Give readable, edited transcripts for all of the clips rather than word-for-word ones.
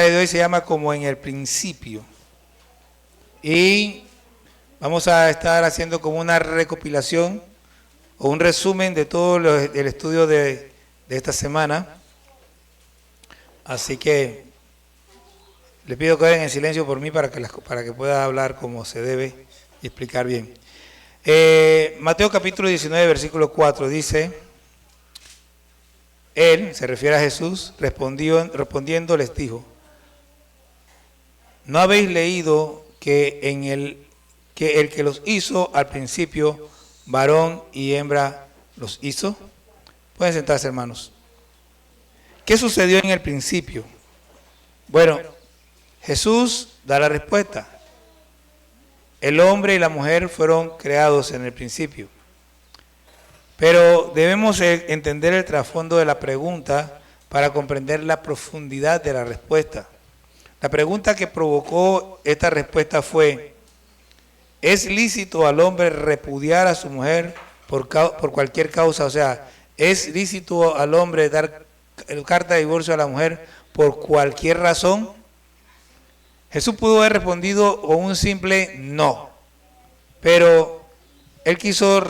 mensaje de hoy se llama Como en el principio. Y vamos a estar haciendo como una recopilación o un resumen de todo el estudio de esta semana. Así que les pido que queden en silencio por mí para que pueda hablar como se debe y explicar bien. Mateo capítulo 19, versículo 4 dice: Él, se refiere a Jesús, respondiendo les dijo: ¿no habéis leído que el que los hizo al principio, varón y hembra los hizo? Pueden sentarse, hermanos. ¿Qué sucedió en el principio? Bueno, Jesús da la respuesta. El hombre y la mujer fueron creados en el principio. Pero debemos entender el trasfondo de la pregunta para comprender la profundidad de la respuesta. La pregunta que provocó esta respuesta fue: ¿es lícito al hombre repudiar a su mujer por cualquier causa? O sea, ¿es lícito al hombre dar carta de divorcio a la mujer por cualquier razón? Jesús pudo haber respondido con un simple no, pero él quiso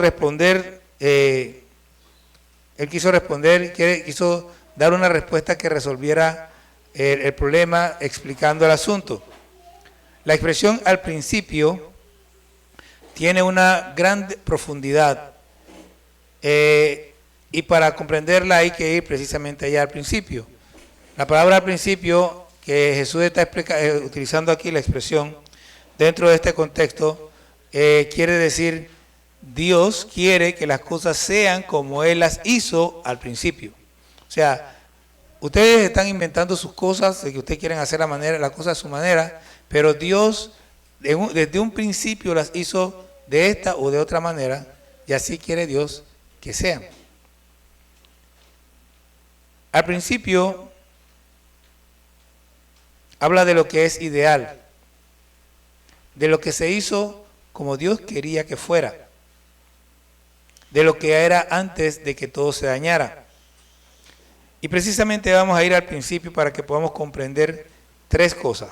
dar una respuesta que resolviera el problema, explicando el asunto. La expresión al principio tiene una gran profundidad y para comprenderla hay que ir precisamente allá al principio. La palabra al principio que Jesús está utilizando aquí, la expresión dentro de este contexto, quiere decir: Dios quiere que las cosas sean como Él las hizo al principio. O sea, ustedes están inventando sus cosas, de que ustedes quieren hacer la cosa a su manera, pero Dios desde un principio las hizo de esta o de otra manera, y así quiere Dios que sean. Al principio habla de lo que es ideal, de lo que se hizo como Dios quería que fuera, de lo que era antes de que todo se dañara. Y precisamente vamos a ir al principio para que podamos comprender tres cosas.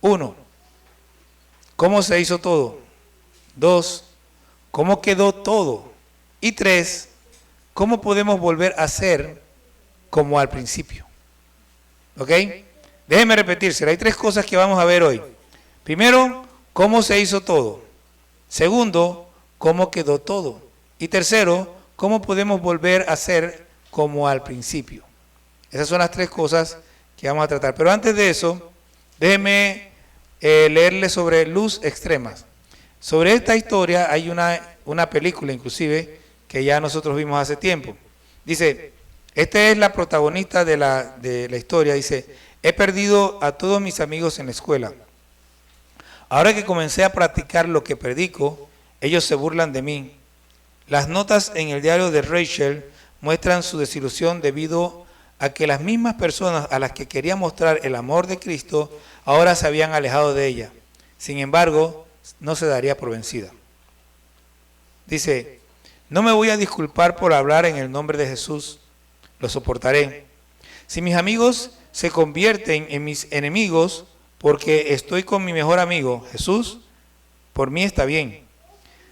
1, ¿cómo se hizo todo? 2, ¿cómo quedó todo? Y 3, ¿cómo podemos volver a ser como al principio? ¿Ok? Déjenme repetirse, hay tres cosas que vamos a ver hoy. Primero, ¿cómo se hizo todo? Segundo, ¿cómo quedó todo? Y tercero, ¿cómo podemos volver a ser como al principio? Esas son las tres cosas que vamos a tratar. Pero antes de eso, déjenme leerles sobre Luz Extremas. Sobre esta historia hay una película inclusive que ya nosotros vimos hace tiempo. Dice, esta es la protagonista de la historia, dice: he perdido a todos mis amigos en la escuela. Ahora que comencé a practicar lo que predico, ellos se burlan de mí. Las notas en el diario de Rachel muestran su desilusión debido a que las mismas personas a las que quería mostrar el amor de Cristo ahora se habían alejado de ella. Sin embargo, no se daría por vencida. Dice: no me voy a disculpar por hablar en el nombre de Jesús, lo soportaré. Si mis amigos se convierten en mis enemigos porque estoy con mi mejor amigo, Jesús, por mí está bien.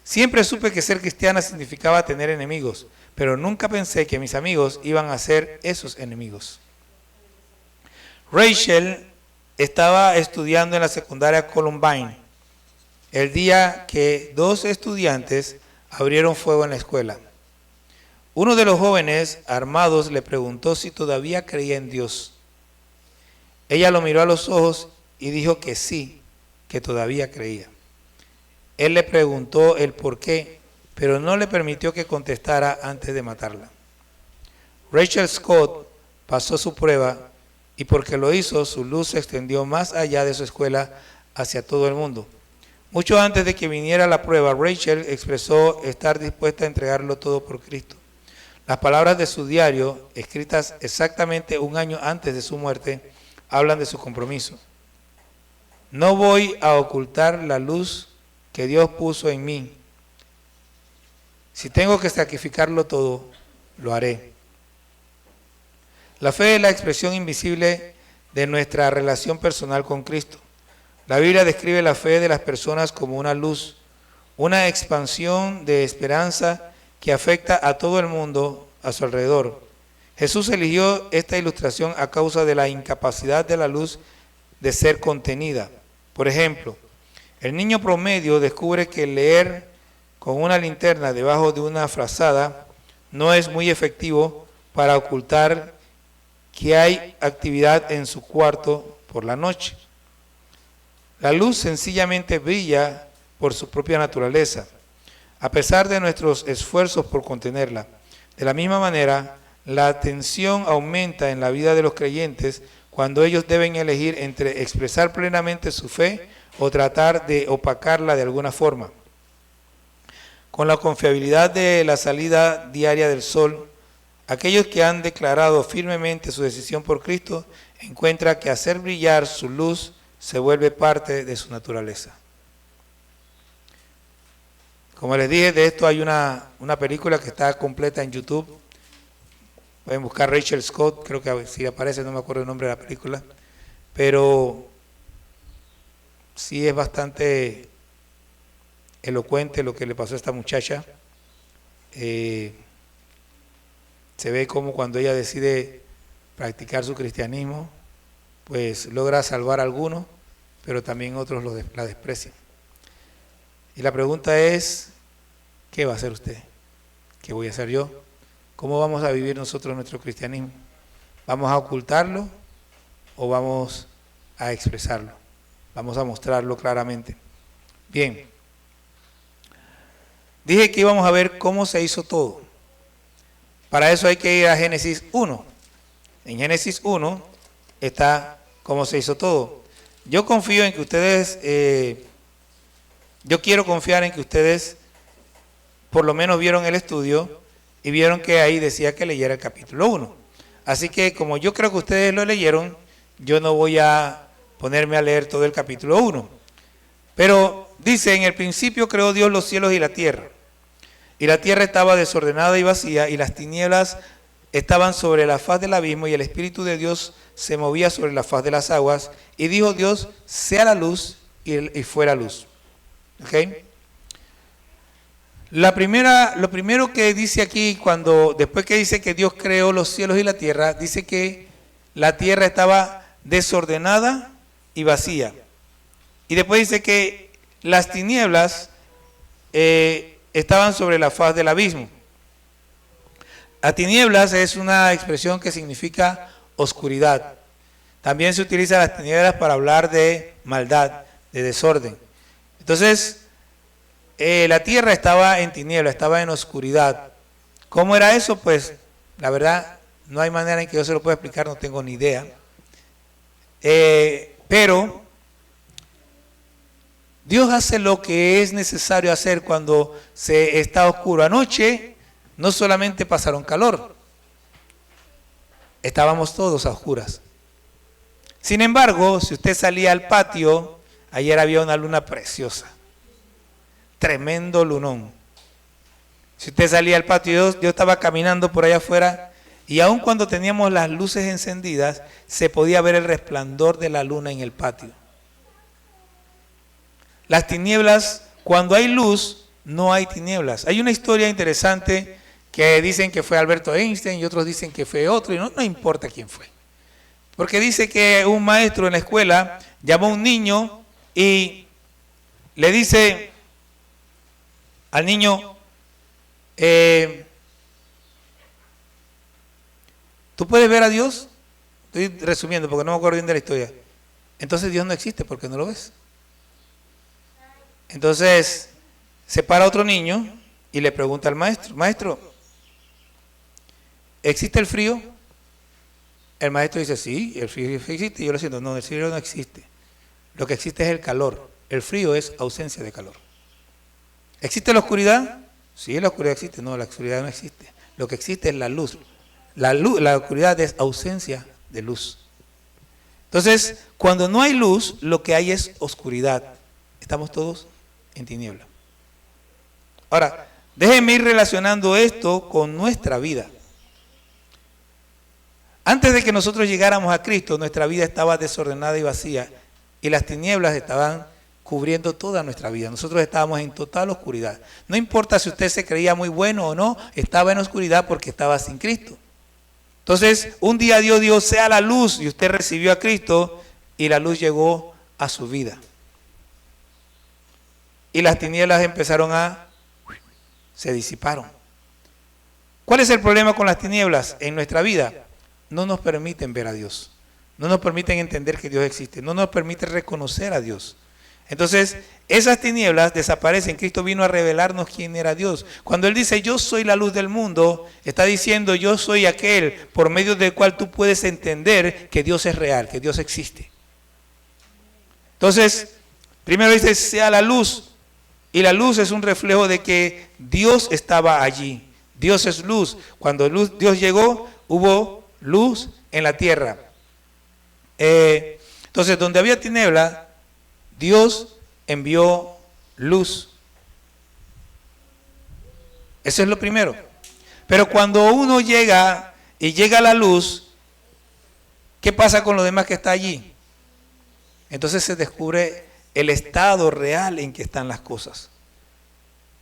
Siempre supe que ser cristiana significaba tener enemigos, pero nunca pensé que mis amigos iban a ser esos enemigos. Rachel estaba estudiando en la secundaria Columbine el día que 2 estudiantes abrieron fuego en la escuela. Uno de los jóvenes armados le preguntó si todavía creía en Dios. Ella lo miró a los ojos y dijo que sí, que todavía creía. Él le preguntó el por qué, pero no le permitió que contestara antes de matarla. Rachel Scott pasó su prueba y porque lo hizo, su luz se extendió más allá de su escuela hacia todo el mundo. Mucho antes de que viniera la prueba, Rachel expresó estar dispuesta a entregarlo todo por Cristo. Las palabras de su diario, escritas exactamente un año antes de su muerte, hablan de su compromiso. No voy a ocultar la luz que Dios puso en mí. Si tengo que sacrificarlo todo, lo haré. La fe es la expresión invisible de nuestra relación personal con Cristo. La Biblia describe la fe de las personas como una luz, una expansión de esperanza que afecta a todo el mundo a su alrededor. Jesús eligió esta ilustración a causa de la incapacidad de la luz de ser contenida. Por ejemplo, el niño promedio descubre que leer con una linterna debajo de una frazada no es muy efectivo para ocultar que hay actividad en su cuarto por la noche. La luz sencillamente brilla por su propia naturaleza, a pesar de nuestros esfuerzos por contenerla. De la misma manera, la tensión aumenta en la vida de los creyentes cuando ellos deben elegir entre expresar plenamente su fe o tratar de opacarla de alguna forma. Con la confiabilidad de la salida diaria del sol, aquellos que han declarado firmemente su decisión por Cristo encuentran que hacer brillar su luz se vuelve parte de su naturaleza. Como les dije, de esto hay una película que está completa en YouTube. Pueden buscar Rachel Scott, creo que si aparece, no me acuerdo el nombre de la película, pero sí es bastante elocuente lo que le pasó a esta muchacha. Se ve como cuando ella decide practicar su cristianismo, pues logra salvar a algunos, pero también otros la desprecian. Y la pregunta es, ¿qué va a hacer usted? ¿Qué voy a hacer yo? ¿Cómo vamos a vivir nosotros nuestro cristianismo? ¿Vamos a ocultarlo o vamos a expresarlo? Vamos a mostrarlo claramente. Bien. Dije que íbamos a ver cómo se hizo todo. Para eso hay que ir a Génesis 1. En Génesis 1 está cómo se hizo todo. Yo confío en que ustedes, yo quiero confiar en que ustedes por lo menos vieron el estudio y vieron que ahí decía que leyera el capítulo 1. Así que como yo creo que ustedes lo leyeron, yo no voy a ponerme a leer todo el capítulo 1. Pero dice, en el principio creó Dios los cielos y la tierra. Y la tierra estaba desordenada y vacía, y las tinieblas estaban sobre la faz del abismo, y el Espíritu de Dios se movía sobre la faz de las aguas. Y dijo Dios, sea la luz, y fue la luz. ¿Okay? Lo primero que dice aquí, después que dice que Dios creó los cielos y la tierra, dice que la tierra estaba desordenada y vacía. Y después dice que las tinieblas estaban sobre la faz del abismo. Las tinieblas es una expresión que significa oscuridad. También se utiliza las tinieblas para hablar de maldad, de desorden. Entonces, la tierra estaba en tinieblas, estaba en oscuridad. ¿Cómo era eso? Pues, la verdad, no hay manera en que yo se lo pueda explicar, no tengo ni idea. Pero Dios hace lo que es necesario hacer cuando se está oscuro. Anoche no solamente pasaron calor, estábamos todos a oscuras. Sin embargo, si usted salía al patio, ayer había una luna preciosa, tremendo lunón. Si usted salía al patio, yo estaba caminando por allá afuera y aun cuando teníamos las luces encendidas, se podía ver el resplandor de la luna en el patio. Las tinieblas, cuando hay luz, no hay tinieblas. Hay una historia interesante que dicen que fue Alberto Einstein y otros dicen que fue otro, y no importa quién fue. Porque dice que un maestro en la escuela llamó a un niño y le dice al niño, ¿tú puedes ver a Dios? Estoy resumiendo porque no me acuerdo bien de la historia. Entonces Dios no existe porque no lo ves. Entonces se para otro niño y le pregunta al maestro, maestro, ¿existe el frío? El maestro dice, sí, el frío existe. Y yo le siento, no, el frío no existe. Lo que existe es el calor. El frío es ausencia de calor. ¿Existe la oscuridad? Sí, la oscuridad existe. No, la oscuridad no existe. Lo que existe es la luz. La oscuridad es ausencia de luz. Entonces, cuando no hay luz, lo que hay es oscuridad. Estamos todos en tiniebla. Ahora, déjenme ir relacionando esto con nuestra vida. Antes de que nosotros llegáramos a Cristo, nuestra vida estaba desordenada y vacía, y las tinieblas estaban cubriendo toda nuestra vida. Nosotros estábamos en total oscuridad. No importa si usted se creía muy bueno o no, estaba en oscuridad porque estaba sin Cristo. Entonces, un día Dios dijo, sea la luz, y usted recibió a Cristo, y la luz llegó a su vida. Y las tinieblas se disiparon. ¿Cuál es el problema con las tinieblas en nuestra vida? No nos permiten ver a Dios. No nos permiten entender que Dios existe. No nos permiten reconocer a Dios. Entonces, esas tinieblas desaparecen. Cristo vino a revelarnos quién era Dios. Cuando Él dice, yo soy la luz del mundo, está diciendo, yo soy aquel por medio del cual tú puedes entender que Dios es real, que Dios existe. Entonces, primero dice, sea la luz. Y la luz es un reflejo de que Dios estaba allí. Dios es luz. Cuando Dios llegó, hubo luz en la tierra. Entonces, donde había tiniebla, Dios envió luz. Eso es lo primero. Pero cuando uno llega a la luz, ¿qué pasa con lo demás que está allí? Entonces se descubre el estado real en que están las cosas.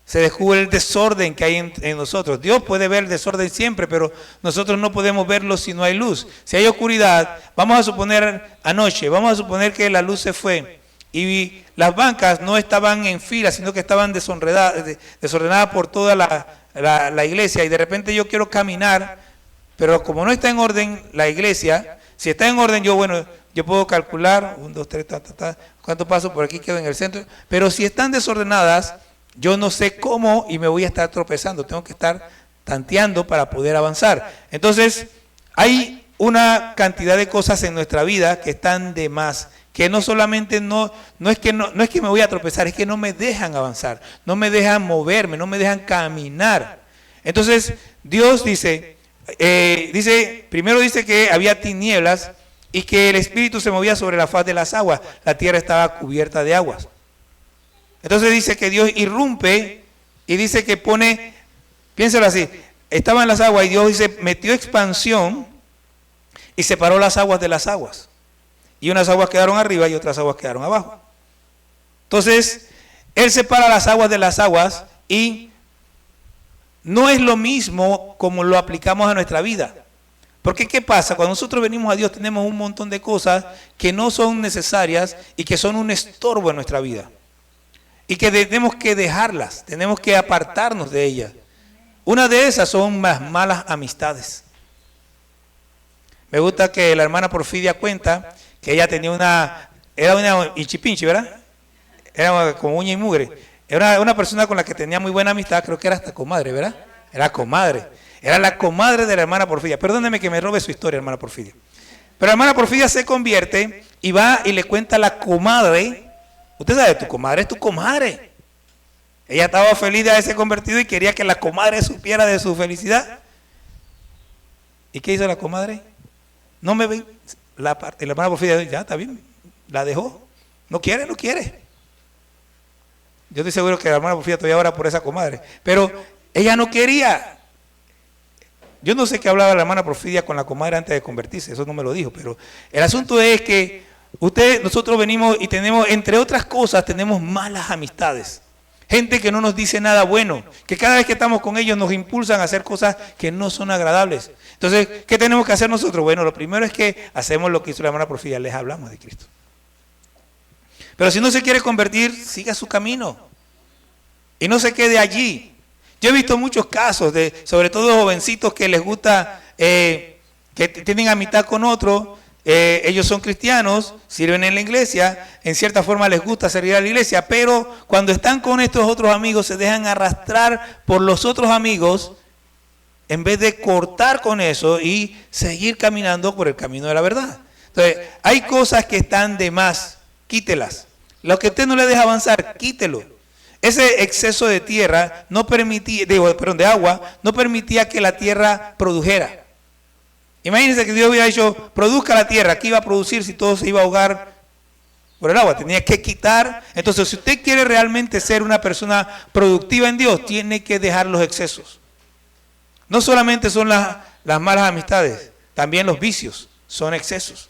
Se descubre el desorden que hay en nosotros. Dios puede ver el desorden siempre, pero nosotros no podemos verlo si no hay luz. Si hay oscuridad, vamos a suponer anoche, vamos a suponer que la luz se fue y las bancas no estaban en fila, sino que estaban desordenadas por toda la iglesia, y de repente yo quiero caminar, pero como no está en orden la iglesia, si está en orden yo puedo calcular, 1, 2, 3, cuánto paso por aquí, quedo en el centro, pero si están desordenadas, yo no sé cómo y me voy a estar tropezando, tengo que estar tanteando para poder avanzar. Entonces, hay una cantidad de cosas en nuestra vida que están de más, que no solamente no es que me voy a tropezar, es que no me dejan avanzar, no me dejan moverme, no me dejan caminar. Entonces, Dios primero dice que había tinieblas y que el Espíritu se movía sobre la faz de las aguas, la tierra estaba cubierta de aguas. Entonces dice que Dios irrumpe y dice que piénsalo así, estaban las aguas y Dios dice, metió expansión y separó las aguas de las aguas. Y unas aguas quedaron arriba y otras aguas quedaron abajo. Entonces, Él separa las aguas de las aguas y no es lo mismo como lo aplicamos a nuestra vida. Porque ¿qué pasa? Cuando nosotros venimos a Dios tenemos un montón de cosas que no son necesarias y que son un estorbo en nuestra vida. Y que tenemos que dejarlas, tenemos que apartarnos de ellas. Una de esas son las malas amistades. Me gusta que la hermana Porfidia cuenta que ella tenía era una inchipinchi, ¿verdad? Era como uña y mugre. Era una persona con la que tenía muy buena amistad, creo que era hasta comadre, ¿verdad? Era comadre. Era la comadre de la hermana Porfidia. Perdóneme que me robe su historia, hermana Porfidia. Pero la hermana Porfidia se convierte y va y le cuenta a la comadre. Usted sabe, tu comadre es tu comadre. Ella estaba feliz de haberse convertido y quería que la comadre supiera de su felicidad. ¿Y qué hizo la comadre? No me ven. La hermana Porfidia, ya está bien, la dejó. No quiere. Yo estoy seguro que la hermana Porfidia todavía ora por esa comadre. Pero ella no quería. Yo no sé qué hablaba la hermana Porfidia con la comadre antes de convertirse, eso no me lo dijo. Pero el asunto es que nosotros venimos y tenemos, entre otras cosas, tenemos malas amistades. Gente que no nos dice nada bueno, que cada vez que estamos con ellos nos impulsan a hacer cosas que no son agradables. Entonces, ¿qué tenemos que hacer nosotros? Bueno, lo primero es que hacemos lo que hizo la hermana Porfidia, les hablamos de Cristo. Pero si no se quiere convertir, siga su camino y no se quede allí. Yo he visto muchos casos, sobre todo jovencitos que les gusta, que tienen amistad con otros. Ellos son cristianos, sirven en la iglesia, en cierta forma les gusta servir a la iglesia, pero cuando están con estos otros amigos se dejan arrastrar por los otros amigos en vez de cortar con eso y seguir caminando por el camino de la verdad. Entonces, hay cosas que están de más, quítelas. Lo que usted no le deja avanzar, quítelo. Ese exceso de tierra de agua no permitía que la tierra produjera. Imagínense que Dios hubiera dicho, produzca la tierra, ¿qué iba a producir si todo se iba a ahogar por el agua? Tenía que quitar. Entonces, si usted quiere realmente ser una persona productiva en Dios, tiene que dejar los excesos. No solamente son las malas amistades, también los vicios son excesos.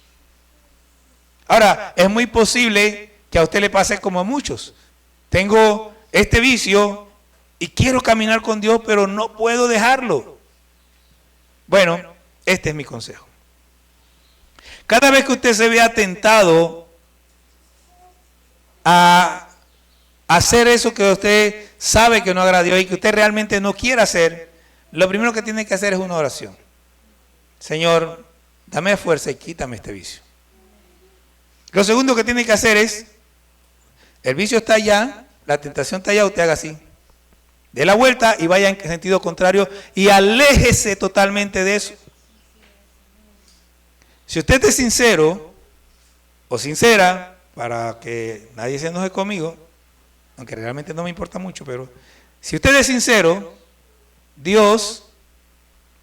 Ahora, es muy posible que a usted le pase como a muchos. Tengo este vicio y quiero caminar con Dios, pero no puedo dejarlo. Bueno, este es mi consejo. Cada vez que usted se vea tentado a hacer eso que usted sabe que no agrada a Dios y que usted realmente no quiere hacer, lo primero que tiene que hacer es una oración. Señor, dame fuerza y quítame este vicio. Lo segundo que tiene que hacer es, el vicio está allá, la tentación está allá, usted haga así. Dé la vuelta y vaya en sentido contrario y aléjese totalmente de eso. Si usted es sincero o sincera, para que nadie se enoje conmigo, aunque realmente no me importa mucho, pero si usted es sincero, Dios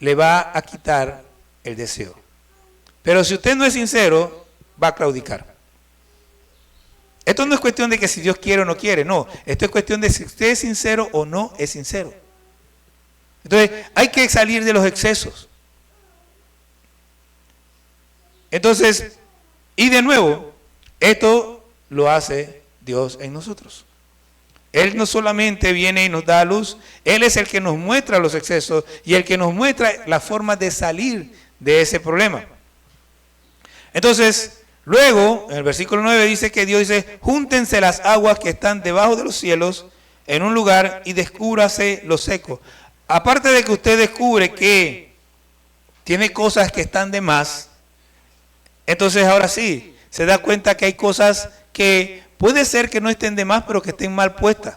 le va a quitar el deseo. Pero si usted no es sincero, va a claudicar. Esto no es cuestión de que si Dios quiere o no quiere, no. Esto es cuestión de si usted es sincero o no es sincero. Entonces, hay que salir de los excesos. Entonces, y de nuevo, esto lo hace Dios en nosotros. Él no solamente viene y nos da luz, Él es el que nos muestra los excesos y el que nos muestra la forma de salir de ese problema. Entonces, luego, en el versículo 9 dice que Dios dice, júntense las aguas que están debajo de los cielos en un lugar y descúbrase lo seco. Aparte de que usted descubre que tiene cosas que están de más, entonces ahora sí, se da cuenta que hay cosas que puede ser que no estén de más, pero que estén mal puestas.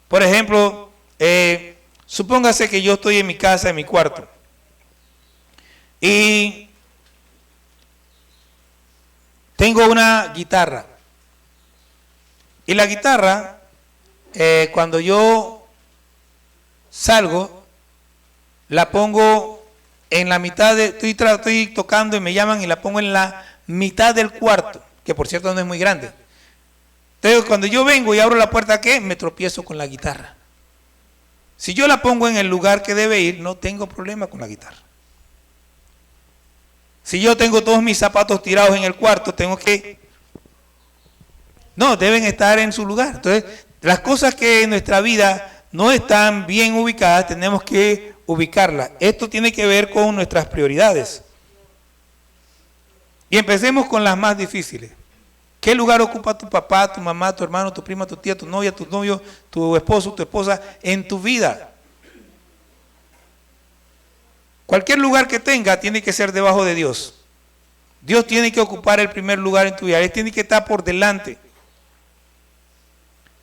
Por ejemplo, supóngase que yo estoy en mi casa, en mi cuarto, y tengo una guitarra. Y la guitarra, cuando yo salgo, la pongo en la mitad de, estoy tocando y me llaman y la pongo en la mitad del cuarto, que por cierto no es muy grande. Entonces cuando yo vengo y abro la puerta, ¿qué? Me tropiezo con la guitarra. Si yo la pongo en el lugar que debe ir, no tengo problema con la guitarra. Si yo tengo todos mis zapatos tirados en el cuarto, tengo que... No, deben estar en su lugar. Entonces, las cosas que en nuestra vida no están bien ubicadas, tenemos que ubicarlas. Esto tiene que ver con nuestras prioridades. Y empecemos con las más difíciles. ¿Qué lugar ocupa tu papá, tu mamá, tu hermano, tu prima, tu tía, tu novia, tu novio, tu esposo, tu esposa en tu vida? Cualquier lugar que tenga tiene que ser debajo de Dios. Dios tiene que ocupar el primer lugar en tu vida. Él tiene que estar por delante.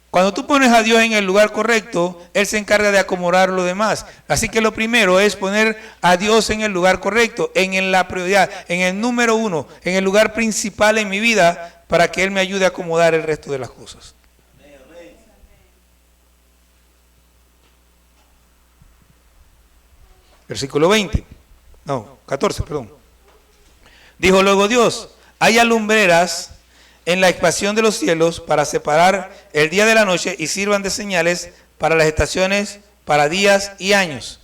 Cuando tú pones a Dios en el lugar correcto, Él se encarga de acomodar lo demás. Así que lo primero es poner a Dios en el lugar correcto, en la prioridad, en el número uno, en el lugar principal en mi vida, para que Él me ayude a acomodar el resto de las cosas. Versículo 14, perdón. Dijo luego Dios, haya lumbreras en la expansión de los cielos para separar el día de la noche y sirvan de señales para las estaciones, para días y años.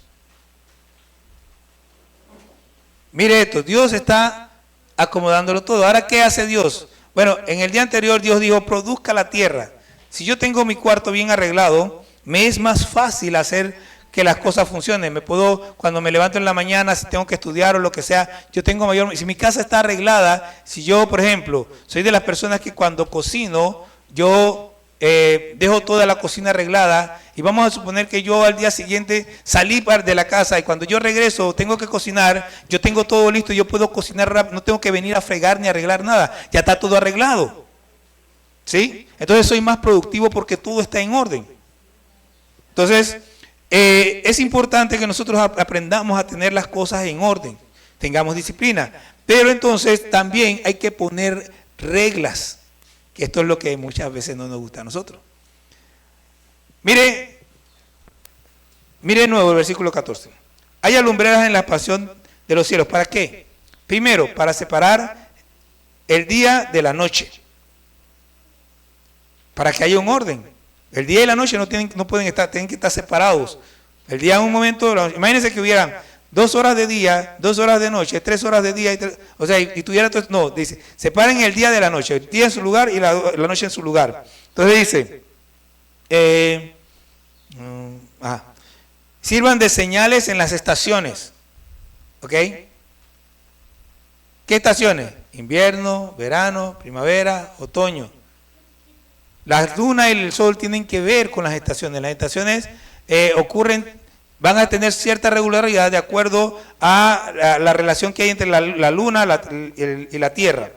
Mire esto, Dios está acomodándolo todo. Ahora, ¿qué hace Dios? Bueno, en el día anterior Dios dijo, produzca la tierra. Si yo tengo mi cuarto bien arreglado, me es más fácil hacer que las cosas funcionen. Me puedo, cuando me levanto en la mañana, si tengo que estudiar o lo que sea, yo tengo mayor... Si mi casa está arreglada, si yo, por ejemplo, soy de las personas que cuando cocino, yo dejo toda la cocina arreglada y vamos a suponer que yo al día siguiente salí de la casa y cuando yo regreso tengo que cocinar, yo tengo todo listo, yo puedo cocinar rápido, no tengo que venir a fregar ni arreglar nada, ya está todo arreglado. ¿Sí? Entonces soy más productivo porque todo está en orden. Entonces... es importante que nosotros aprendamos a tener las cosas en orden, tengamos disciplina, pero entonces también hay que poner reglas, que esto es lo que muchas veces no nos gusta a nosotros. Mire de nuevo el versículo 14. Hay lumbreras en la expansión de los cielos, ¿para qué? Primero, para separar el día de la noche, para que haya un orden. El día y la noche no pueden estar, tienen que estar separados. El día en un momento, imagínense que hubieran 2 horas de día, 2 horas de noche, 3 horas de día, o sea, y tuviera todo, no, dice, separen el día de la noche, el día en su lugar y la noche en su lugar. Entonces dice, sirvan de señales en las estaciones, ¿ok? ¿Qué estaciones? Invierno, verano, primavera, otoño. La luna y el sol tienen que ver con las estaciones. Las estaciones van a tener cierta regularidad de acuerdo a la relación que hay entre la luna y la tierra.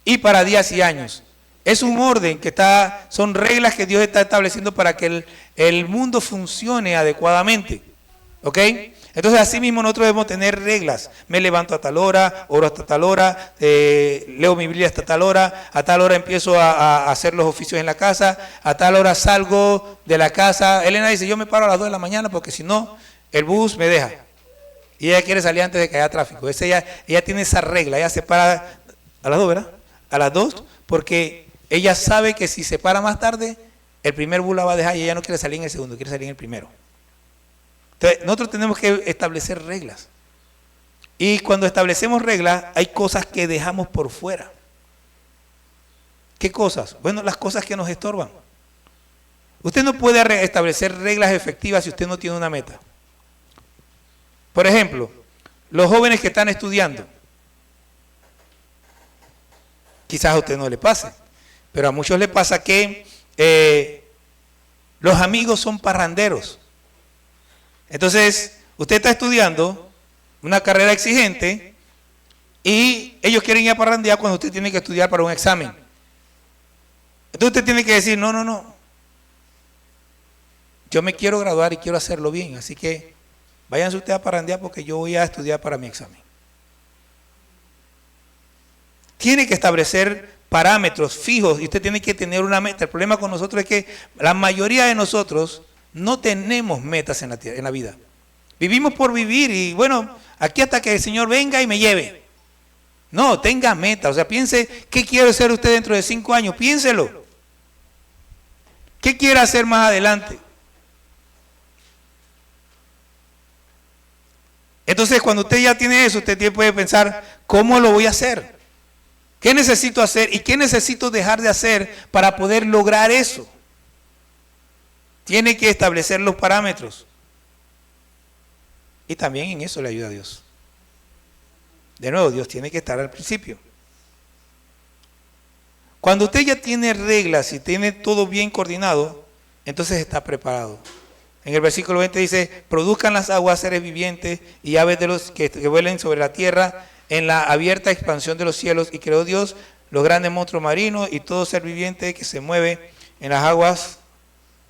Y para días y años. Es un orden que son reglas que Dios está estableciendo para que el mundo funcione adecuadamente. ¿Ok? Entonces, así mismo nosotros debemos tener reglas. Me levanto a tal hora, oro hasta tal hora, leo mi Biblia hasta tal hora, a tal hora empiezo a hacer los oficios en la casa, a tal hora salgo de la casa. Elena dice, yo me paro a las 2 de la mañana porque si no, el bus me deja. Y ella quiere salir antes de que haya tráfico. Ella tiene esa regla, ella se para a las 2, ¿verdad? A las 2, porque ella sabe que si se para más tarde, el primer bus la va a dejar y ella no quiere salir en el segundo, quiere salir en el primero. Entonces, nosotros tenemos que establecer reglas. Y cuando establecemos reglas, hay cosas que dejamos por fuera. ¿Qué cosas? Bueno, las cosas que nos estorban. Usted no puede establecer reglas efectivas si usted no tiene una meta. Por ejemplo, los jóvenes que están estudiando. Quizás a usted no le pase, pero a muchos le pasa que los amigos son parranderos. Entonces, usted está estudiando una carrera exigente y ellos quieren ir a parrandear cuando usted tiene que estudiar para un examen. Entonces usted tiene que decir, no. Yo me quiero graduar y quiero hacerlo bien, así que váyanse usted a parrandear porque yo voy a estudiar para mi examen. Tiene que establecer parámetros fijos y usted tiene que tener una meta. El problema con nosotros es que la mayoría de nosotros no tenemos metas en la vida. Vivimos por vivir y bueno, aquí hasta que el Señor venga y me lleve. No, tenga metas. O sea, piense, ¿qué quiere ser usted dentro de 5 años? Piénselo. ¿Qué quiere hacer más adelante? Entonces, cuando usted ya tiene eso, usted puede pensar, ¿cómo lo voy a hacer? ¿Qué necesito hacer y qué necesito dejar de hacer para poder lograr eso? Tiene que establecer los parámetros. Y también en eso le ayuda a Dios. De nuevo, Dios tiene que estar al principio. Cuando usted ya tiene reglas y tiene todo bien coordinado, entonces está preparado. En el versículo 20 dice, produzcan las aguas seres vivientes y aves de los que vuelen sobre la tierra en la abierta expansión de los cielos. Y creó Dios los grandes monstruos marinos y todo ser viviente que se mueve en las aguas,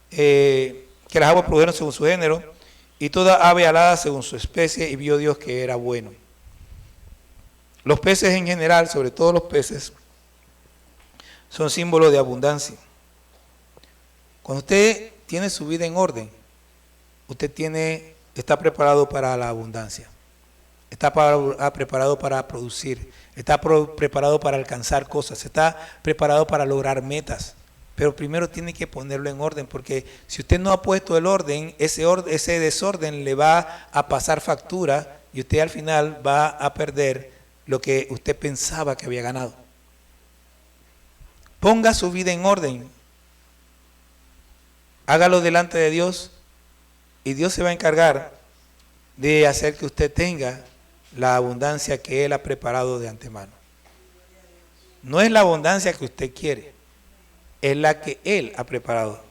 que las aguas produjeron según su género, y toda ave alada según su especie, y vio Dios que era bueno. Los peces en general, sobre todo los peces, son símbolos de abundancia. Cuando usted tiene su vida en orden, usted está preparado para la abundancia, está preparado para producir, está preparado para alcanzar cosas, está preparado para lograr metas. Pero primero tiene que ponerlo en orden, porque si usted no ha puesto el orden, ese desorden le va a pasar factura y usted al final va a perder lo que usted pensaba que había ganado. Ponga su vida en orden, hágalo delante de Dios y Dios se va a encargar de hacer que usted tenga la abundancia que Él ha preparado de antemano. No es la abundancia que usted quiere, es la que Él ha preparado,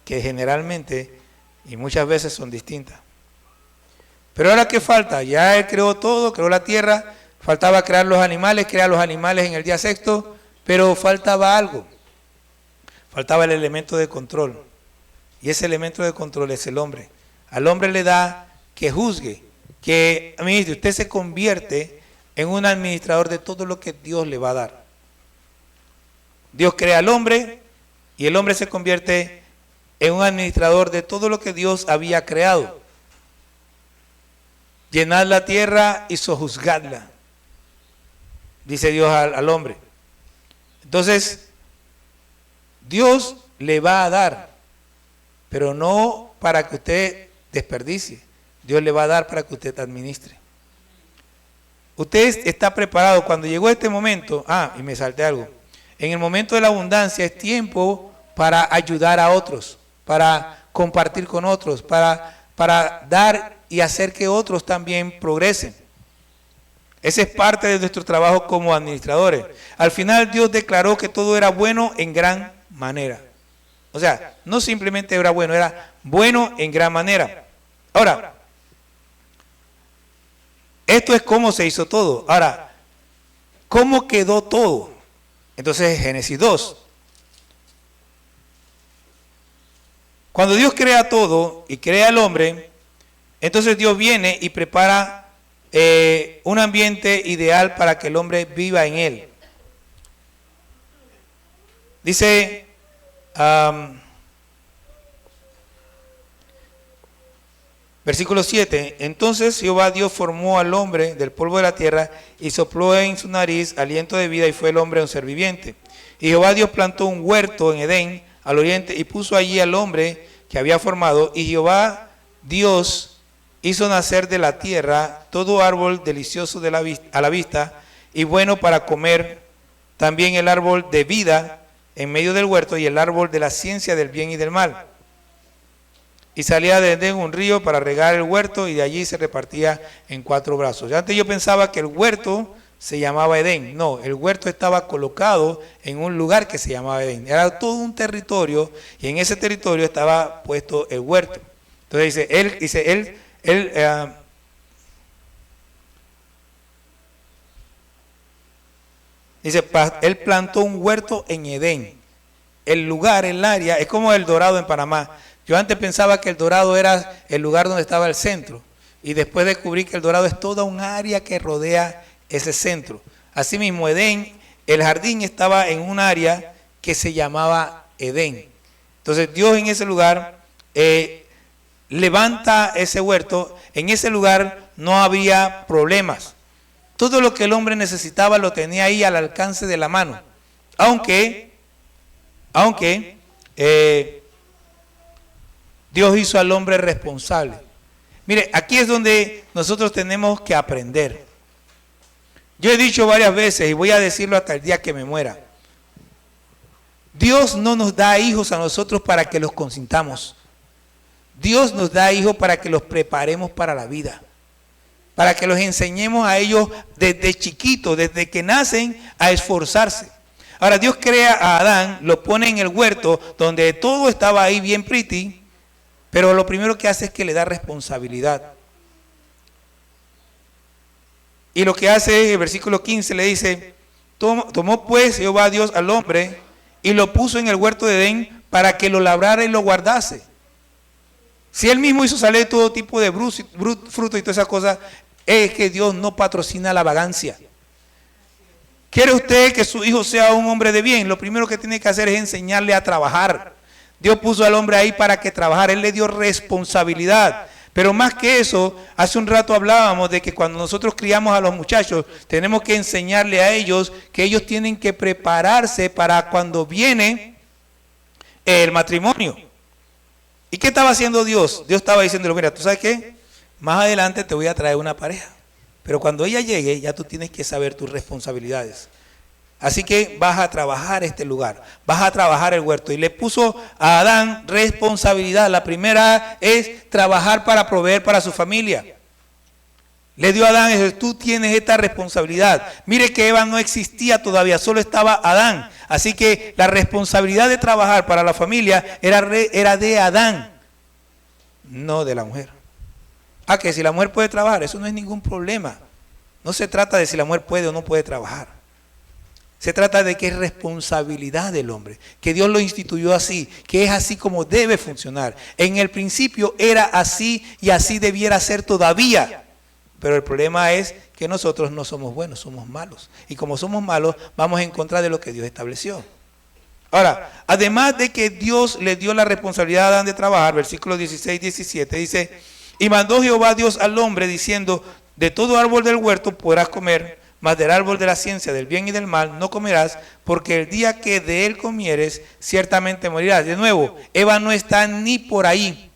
que generalmente y muchas veces son distintas. Pero ahora, ¿qué falta? Ya Él creó todo, creó la tierra, faltaba crear los animales, crear los animales en el día sexto, pero faltaba algo. Faltaba el elemento de control. Y ese elemento de control es el hombre. Al hombre le da que juzgue, que usted se convierte en un administrador de todo lo que Dios le va a dar. Dios crea al hombre y el hombre se convierte en un administrador de todo lo que Dios había creado. Llenad la tierra y sojuzgadla, dice Dios al hombre. Entonces, Dios le va a dar, pero no para que usted desperdicie. Dios le va a dar para que usted administre. Usted está preparado. Cuando llegó este momento, y me salté algo. En el momento de la abundancia es tiempo para ayudar a otros, para compartir con otros, para dar y hacer que otros también progresen. Ese es parte de nuestro trabajo como administradores. Al final Dios declaró que todo era bueno en gran manera. O sea, no simplemente era bueno en gran manera. Ahora, esto es cómo se hizo todo. Ahora, ¿cómo quedó todo? Entonces, Génesis 2. Cuando Dios crea todo y crea al hombre, entonces Dios viene y prepara un ambiente ideal para que el hombre viva en él. Dice, versículo 7, entonces Jehová Dios formó al hombre del polvo de la tierra y sopló en su nariz aliento de vida y fue el hombre un ser viviente. Y Jehová Dios plantó un huerto en Edén al oriente y puso allí al hombre que había formado, y Jehová Dios hizo nacer de la tierra todo árbol delicioso a la vista y bueno para comer, también el árbol de vida en medio del huerto y el árbol de la ciencia del bien y del mal. Y salía de Edén un río para regar el huerto y de allí se repartía en 4 brazos. Antes yo pensaba que el huerto se llamaba Edén. No, el huerto estaba colocado en un lugar que se llamaba Edén. Era todo un territorio y en ese territorio estaba puesto el huerto. Entonces él plantó un huerto en Edén. El lugar, el área, es como el Dorado en Panamá. Yo antes pensaba que el Dorado era el lugar donde estaba el centro. Y después descubrí que el Dorado es toda un área que rodea ese centro. Asimismo, Edén, el jardín estaba en un área que se llamaba Edén. Entonces Dios en ese lugar levanta ese huerto. En ese lugar no había problemas. Todo lo que el hombre necesitaba lo tenía ahí al alcance de la mano. Aunque Dios hizo al hombre responsable. Mire, aquí es donde nosotros tenemos que aprender. Yo he dicho varias veces y voy a decirlo hasta el día que me muera. Dios no nos da hijos a nosotros para que los consintamos. Dios nos da hijos para que los preparemos para la vida. Para que los enseñemos a ellos desde chiquitos, desde que nacen, a esforzarse. Ahora Dios crea a Adán, lo pone en el huerto donde todo estaba ahí bien pretty, pero lo primero que hace es que le da responsabilidad. Y lo que hace, el versículo 15 le dice, tomó pues Jehová Dios al hombre y lo puso en el huerto de Edén para que lo labrara y lo guardase. Si él mismo hizo salir todo tipo de fruto y todas esas cosas, es que Dios no patrocina la vagancia. ¿Quiere usted que su hijo sea un hombre de bien? Lo primero que tiene que hacer es enseñarle a trabajar. Dios puso al hombre ahí para que trabajara. Él le dio responsabilidad. Pero más que eso, hace un rato hablábamos de que cuando nosotros criamos a los muchachos, tenemos que enseñarle a ellos que ellos tienen que prepararse para cuando viene el matrimonio. ¿Y qué estaba haciendo Dios? Dios estaba diciéndole, mira, ¿tú sabes qué? Más adelante te voy a traer una pareja. Pero cuando ella llegue, ya tú tienes que saber tus responsabilidades. Así que vas a trabajar este lugar, vas a trabajar el huerto. Y le puso a Adán responsabilidad. La primera es trabajar para proveer para su familia. Le dio a Adán, tú tienes esta responsabilidad. Mire que Eva no existía todavía, solo estaba Adán. Así que la responsabilidad de trabajar para la familia era de Adán, no de la mujer. Que si la mujer puede trabajar, eso no es ningún problema. No se trata de si la mujer puede o no puede trabajar. Se trata de que es responsabilidad del hombre, que Dios lo instituyó así, que es así como debe funcionar. En el principio era así y así debiera ser todavía. Pero el problema es que nosotros no somos buenos, somos malos. Y como somos malos, vamos en contra de lo que Dios estableció. Ahora, además de que Dios le dio la responsabilidad a Adán de trabajar, versículos 16 y 17, dice, y mandó Jehová Dios al hombre diciendo, de todo árbol del huerto podrás comer, mas del árbol de la ciencia del bien y del mal no comerás, porque el día que de él comieres, ciertamente morirás. De nuevo, Eva no está ni por ahí.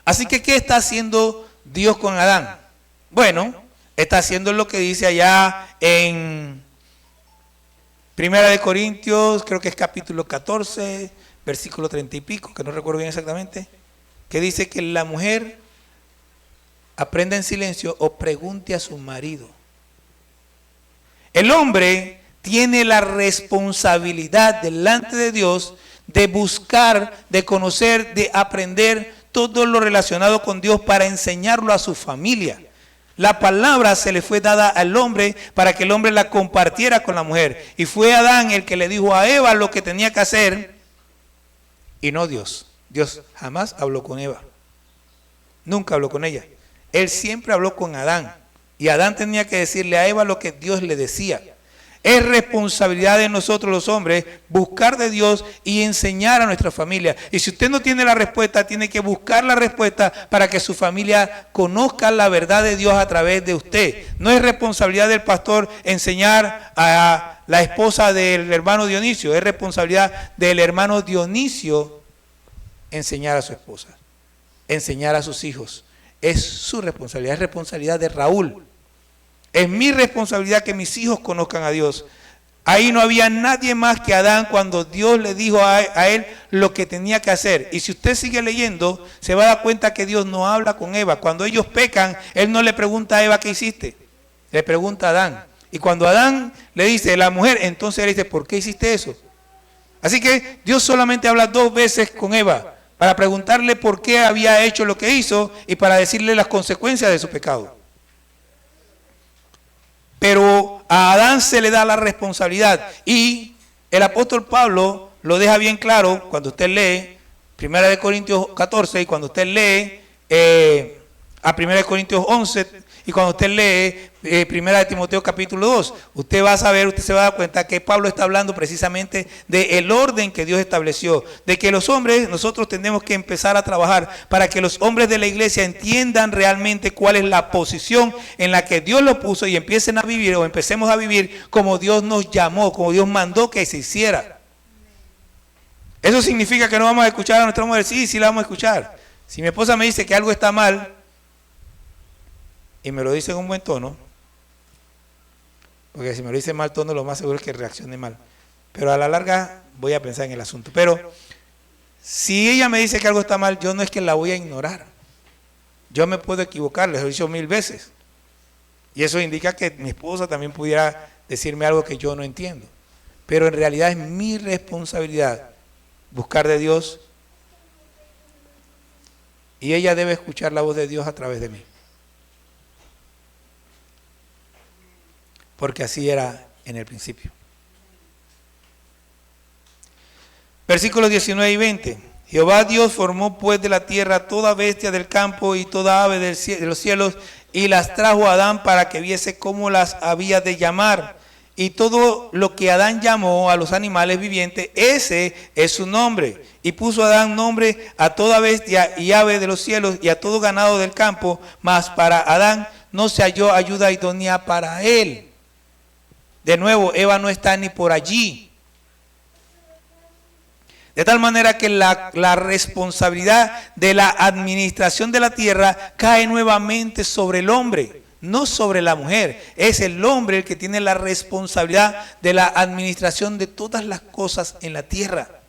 Así que, ¿qué está haciendo Dios con Adán? Bueno, está haciendo lo que dice allá en Primera de Corintios, creo que es capítulo 14, versículo 30 y pico, que no recuerdo bien exactamente, que dice que la mujer aprenda en silencio o pregunte a su marido. El hombre tiene la responsabilidad delante de Dios de buscar, de conocer, de aprender todo lo relacionado con Dios para enseñarlo a su familia. La palabra se le fue dada al hombre para que el hombre la compartiera con la mujer. Y fue Adán el que le dijo a Eva lo que tenía que hacer y no Dios. Dios jamás habló con Eva. Nunca habló con ella. Él siempre habló con Adán. Y Adán tenía que decirle a Eva lo que Dios le decía. Es responsabilidad de nosotros los hombres buscar de Dios y enseñar a nuestra familia. Y si usted no tiene la respuesta, tiene que buscar la respuesta para que su familia conozca la verdad de Dios a través de usted. No es responsabilidad del pastor enseñar a la esposa del hermano Dionisio. Es responsabilidad del hermano Dionisio enseñar a su esposa, enseñar a sus hijos. Es su responsabilidad, es responsabilidad de Raúl. Es mi responsabilidad que mis hijos conozcan a Dios. Ahí no había nadie más que Adán cuando Dios le dijo a él lo que tenía que hacer. Y si usted sigue leyendo, se va a dar cuenta que Dios no habla con Eva. Cuando ellos pecan, Él no le pregunta a Eva qué hiciste. Le pregunta a Adán. Y cuando Adán le dice la mujer, entonces él dice, ¿por qué hiciste eso? Así que Dios solamente habla 2 veces con Eva. Para preguntarle por qué había hecho lo que hizo y para decirle las consecuencias de su pecado. Pero a Adán se le da la responsabilidad y el apóstol Pablo lo deja bien claro cuando usted lee 1 Corintios 14 y cuando usted lee a 1 Corintios 11 y cuando usted lee 1 Timoteo capítulo 2, usted va a saber, usted se va a dar cuenta que Pablo está hablando precisamente del orden que Dios estableció, de que los hombres, nosotros tenemos que empezar a trabajar para que los hombres de la iglesia entiendan realmente cuál es la posición en la que Dios lo puso y empiecen a vivir o empecemos a vivir como Dios nos llamó, como Dios mandó que se hiciera. ¿Eso significa que no vamos a escuchar a nuestra mujer? Sí, sí la vamos a escuchar. Si mi esposa me dice que algo está mal, y me lo dice en un buen tono, porque si me lo dice en mal tono, lo más seguro es que reaccione mal. Pero a la larga voy a pensar en el asunto. Pero si ella me dice que algo está mal, yo no es que la voy a ignorar. Yo me puedo equivocar, les he dicho 1000 veces. Y eso indica que mi esposa también pudiera decirme algo que yo no entiendo. Pero en realidad es mi responsabilidad buscar de Dios. Y ella debe escuchar la voz de Dios a través de mí. Porque así era en el principio. Versículos 19 y 20. Jehová Dios formó pues de la tierra toda bestia del campo y toda ave de los cielos y las trajo a Adán para que viese cómo las había de llamar. Y todo lo que Adán llamó a los animales vivientes, ese es su nombre. Y puso Adán nombre a toda bestia y ave de los cielos y a todo ganado del campo, mas para Adán no se halló ayuda idónea para él. De nuevo, Eva no está ni por allí. De tal manera que la responsabilidad de la administración de la tierra cae nuevamente sobre el hombre, no sobre la mujer. Es el hombre el que tiene la responsabilidad de la administración de todas las cosas en la tierra.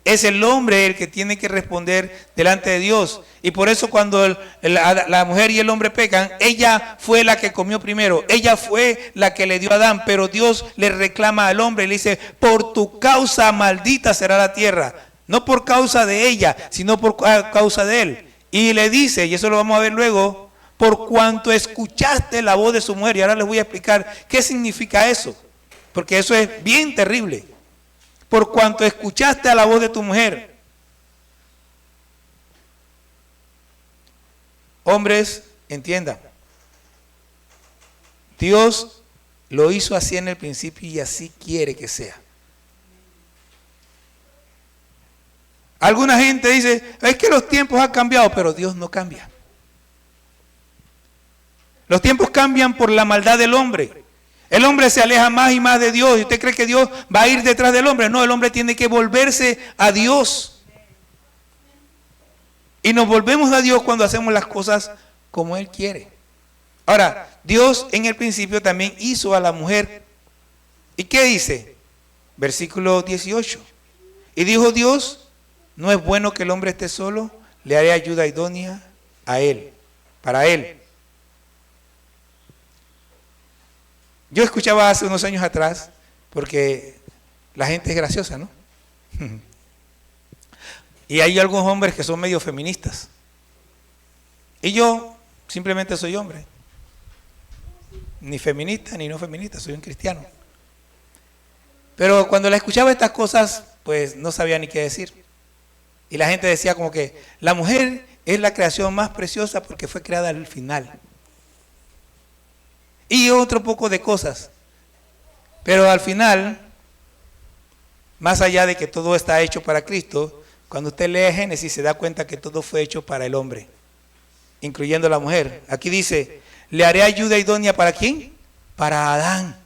Es el hombre el que tiene que responder delante de Dios. Y por eso cuando la mujer y el hombre pecan, ella fue la que comió primero. Ella fue la que le dio a Adán. Pero Dios le reclama al hombre y le dice, por tu causa maldita será la tierra. No por causa de ella, sino por causa de él. Y le dice, y eso lo vamos a ver luego, por cuanto escuchaste la voz de su mujer. Y ahora les voy a explicar qué significa eso. Porque eso es bien terrible. Por cuanto escuchaste a la voz de tu mujer. Hombres, entiendan. Dios lo hizo así en el principio y así quiere que sea. Alguna gente dice, es que los tiempos han cambiado, pero Dios no cambia. Los tiempos cambian por la maldad del hombre. El hombre se aleja más y más de Dios. ¿Y usted cree que Dios va a ir detrás del hombre? No, el hombre tiene que volverse a Dios. Y nos volvemos a Dios cuando hacemos las cosas como Él quiere. Ahora, Dios en el principio también hizo a la mujer. ¿Y qué dice? Versículo 18. Y dijo Dios, no es bueno que el hombre esté solo, le haré ayuda idónea a él, para él. Yo escuchaba hace unos años atrás, porque la gente es graciosa, ¿no? Y hay algunos hombres que son medio feministas. Y yo simplemente soy hombre. Ni feminista ni no feminista, soy un cristiano. Pero cuando la escuchaba estas cosas, pues no sabía ni qué decir. Y la gente decía como que la mujer es la creación más preciosa porque fue creada al final. Y otro poco de cosas. Pero al final, más allá de que todo está hecho para Cristo, cuando usted lee Génesis se da cuenta que todo fue hecho para el hombre, incluyendo la mujer. Aquí dice, le haré ayuda idónea ¿para quién? Para Adán.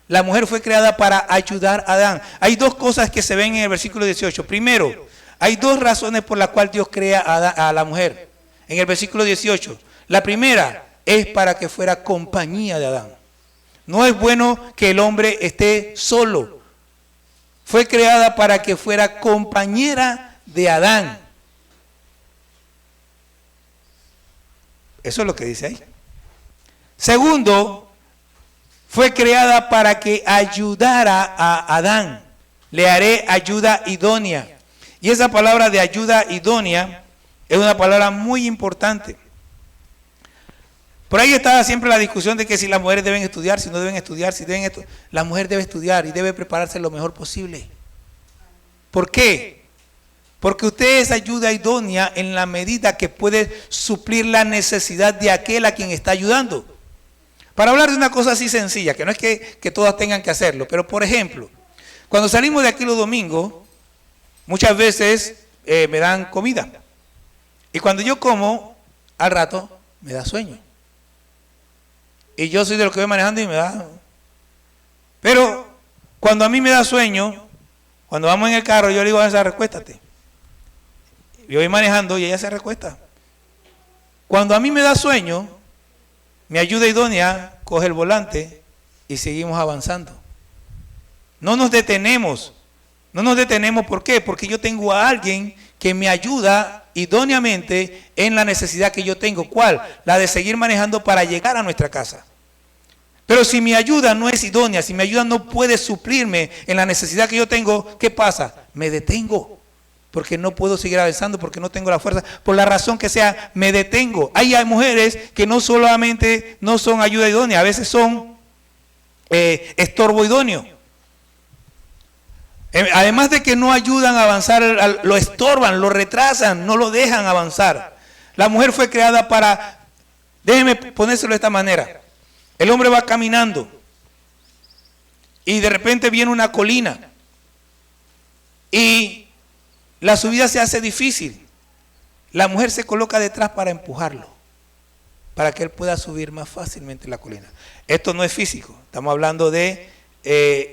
La mujer fue creada para ayudar a Adán. Hay dos cosas que se ven en el versículo 18. Primero, hay dos razones por las cuales Dios crea a la mujer. En el versículo 18. La primera es para que fuera compañía de Adán. No es bueno que el hombre esté solo. Fue creada para que fuera compañera de Adán. Eso es lo que dice ahí. Segundo, fue creada para que ayudara a Adán. Le haré ayuda idónea. Y esa palabra de ayuda idónea es una palabra muy importante. Por ahí está siempre la discusión de que si las mujeres deben estudiar, si no deben estudiar, si deben estudiar. La mujer debe estudiar y debe prepararse lo mejor posible. ¿Por qué? Porque usted es ayuda idónea en la medida que puede suplir la necesidad de aquel a quien está ayudando. Para hablar de una cosa así sencilla, que no es que todas tengan que hacerlo, pero por ejemplo, cuando salimos de aquí los domingos, muchas veces me dan comida. Y cuando yo como, al rato me da sueño. Y yo soy de los que voy manejando y me da. Pero cuando a mí me da sueño, cuando vamos en el carro, yo le digo a esa, recuéstate. Yo voy manejando y ella se recuesta. Cuando a mí me da sueño, mi ayuda idónea coge el volante y seguimos avanzando. No nos detenemos. No nos detenemos, ¿por qué? Porque yo tengo a alguien que me ayuda idóneamente en la necesidad que yo tengo. ¿Cuál? La de seguir manejando para llegar a nuestra casa. Pero si mi ayuda no es idónea, si mi ayuda no puede suplirme en la necesidad que yo tengo, ¿qué pasa? Me detengo. Porque no puedo seguir avanzando, porque no tengo la fuerza. Por la razón que sea, me detengo. Hay mujeres que no solamente no son ayuda idónea, a veces son estorbo idóneo. Además de que no ayudan a avanzar, lo estorban, lo retrasan, no lo dejan avanzar. La mujer fue creada para, déjeme ponérselo de esta manera. El hombre va caminando y de repente viene una colina y la subida se hace difícil. La mujer se coloca detrás para empujarlo, para que él pueda subir más fácilmente la colina. Esto no es físico, estamos hablando de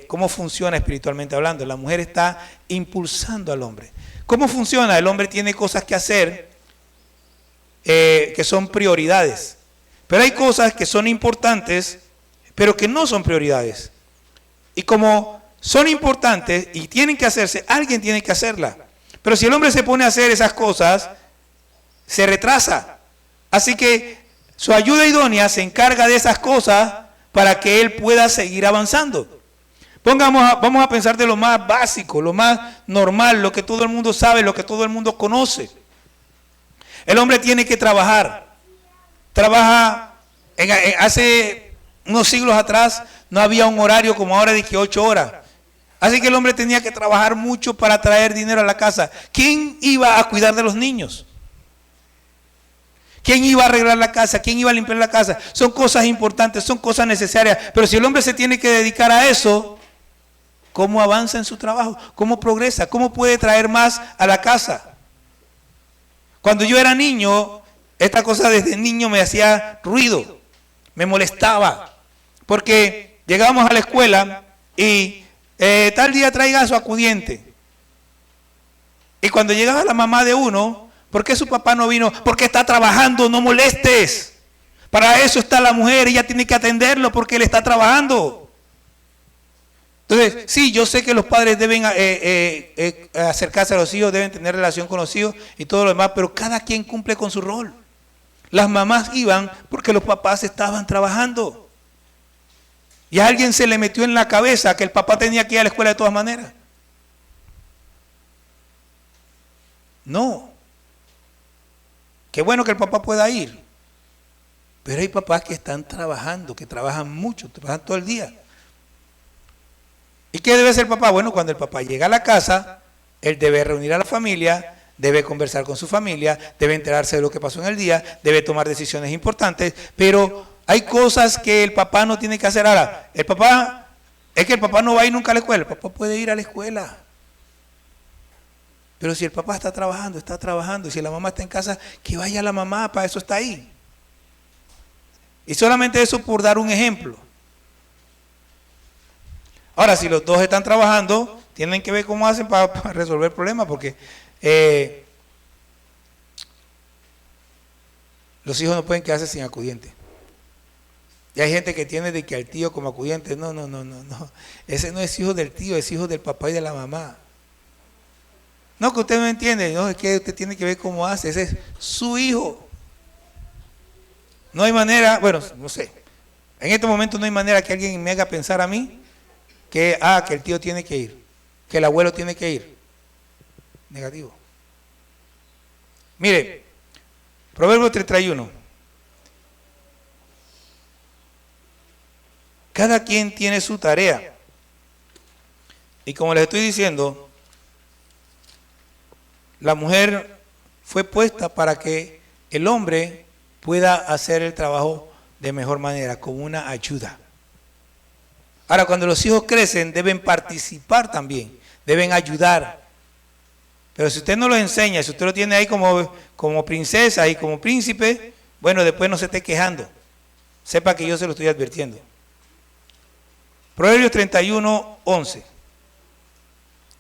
cómo funciona espiritualmente hablando. La mujer está impulsando al hombre. ¿Cómo funciona? El hombre tiene cosas que hacer que son prioridades. Pero hay cosas que son importantes, pero que no son prioridades. Y como son importantes y tienen que hacerse, alguien tiene que hacerla. Pero si el hombre se pone a hacer esas cosas, se retrasa. Así que su ayuda idónea se encarga de esas cosas para que él pueda seguir avanzando. Vamos a pensar de lo más básico, lo más normal, lo que todo el mundo sabe, lo que todo el mundo conoce. El hombre tiene que trabajar. Trabaja, hace unos siglos atrás no había un horario como ahora de que 8 horas. Así que el hombre tenía que trabajar mucho para traer dinero a la casa. ¿Quién iba a cuidar de los niños? ¿Quién iba a arreglar la casa? ¿Quién iba a limpiar la casa? Son cosas importantes, son cosas necesarias. Pero si el hombre se tiene que dedicar a eso, ¿cómo avanza en su trabajo? ¿Cómo progresa? ¿Cómo puede traer más a la casa? Cuando yo era niño, esta cosa desde niño me hacía ruido, me molestaba. Porque llegábamos a la escuela y tal día traiga a su acudiente. Y cuando llegaba la mamá de uno, ¿Por qué su papá no vino? Porque está trabajando, no molestes. Para eso está la mujer, ella tiene que atenderlo porque él está trabajando. Entonces, sí, yo sé que los padres deben acercarse a los hijos, deben tener relación con los hijos y todo lo demás, pero cada quien cumple con su rol. Las mamás iban porque los papás estaban trabajando. Y a alguien se le metió en la cabeza que el papá tenía que ir a la escuela de todas maneras. No. Qué bueno que el papá pueda ir. Pero hay papás que están trabajando, que trabajan mucho, trabajan todo el día. ¿Y qué debe hacer el papá? Bueno, cuando el papá llega a la casa, él debe reunir a la familia, debe conversar con su familia, debe enterarse de lo que pasó en el día, debe tomar decisiones importantes, pero hay cosas que el papá no tiene que hacer. Ahora, el papá no va a ir nunca a la escuela, el papá puede ir a la escuela. Pero si el papá está trabajando, y si la mamá está en casa, que vaya la mamá, para eso está ahí. Y solamente eso por dar un ejemplo. Ahora, si los dos están trabajando, tienen que ver cómo hacen para resolver el problema, porque los hijos no pueden quedarse sin acudiente. Y hay gente que tiene de que al tío como acudiente. No. Ese no es hijo del tío, es hijo del papá y de la mamá. No, que usted no entiende, no, es que usted tiene que ver cómo hace, ese es su hijo. No hay manera, bueno, no sé, en este momento no hay manera que alguien me haga pensar a mí que el tío tiene que ir, que el abuelo tiene que ir. Negativo. Mire, Proverbios 31. Cada quien tiene su tarea. Y como les estoy diciendo, la mujer fue puesta para que el hombre pueda hacer el trabajo de mejor manera, como una ayuda. Ahora, cuando los hijos crecen, deben participar también, deben ayudar. Pero si usted no los enseña, si usted lo tiene ahí como princesa y como príncipe, bueno, después no se esté quejando. Sepa que yo se lo estoy advirtiendo. Proverbios 31, 11.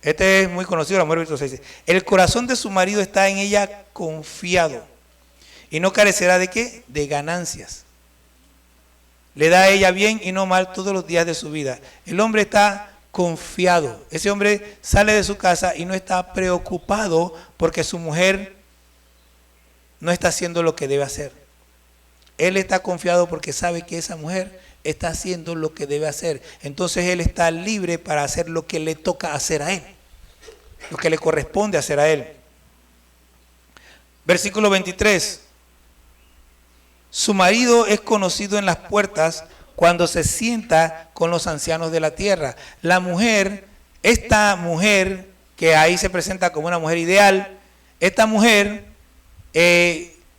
Este es muy conocido, la mujer virtuosa dice: el corazón de su marido está en ella confiado, y no carecerá de ¿qué? De ganancias. Le da a ella bien y no mal todos los días de su vida. El hombre está confiado. Ese hombre sale de su casa y no está preocupado porque su mujer no está haciendo lo que debe hacer. Él está confiado porque sabe que esa mujer está haciendo lo que debe hacer. Entonces él está libre para hacer lo que le toca hacer a él, lo que le corresponde hacer a él. Versículo 23. Su marido es conocido en las puertas cuando se sienta con los ancianos de la tierra. La mujer, esta mujer que ahí se presenta como una mujer ideal, esta mujer,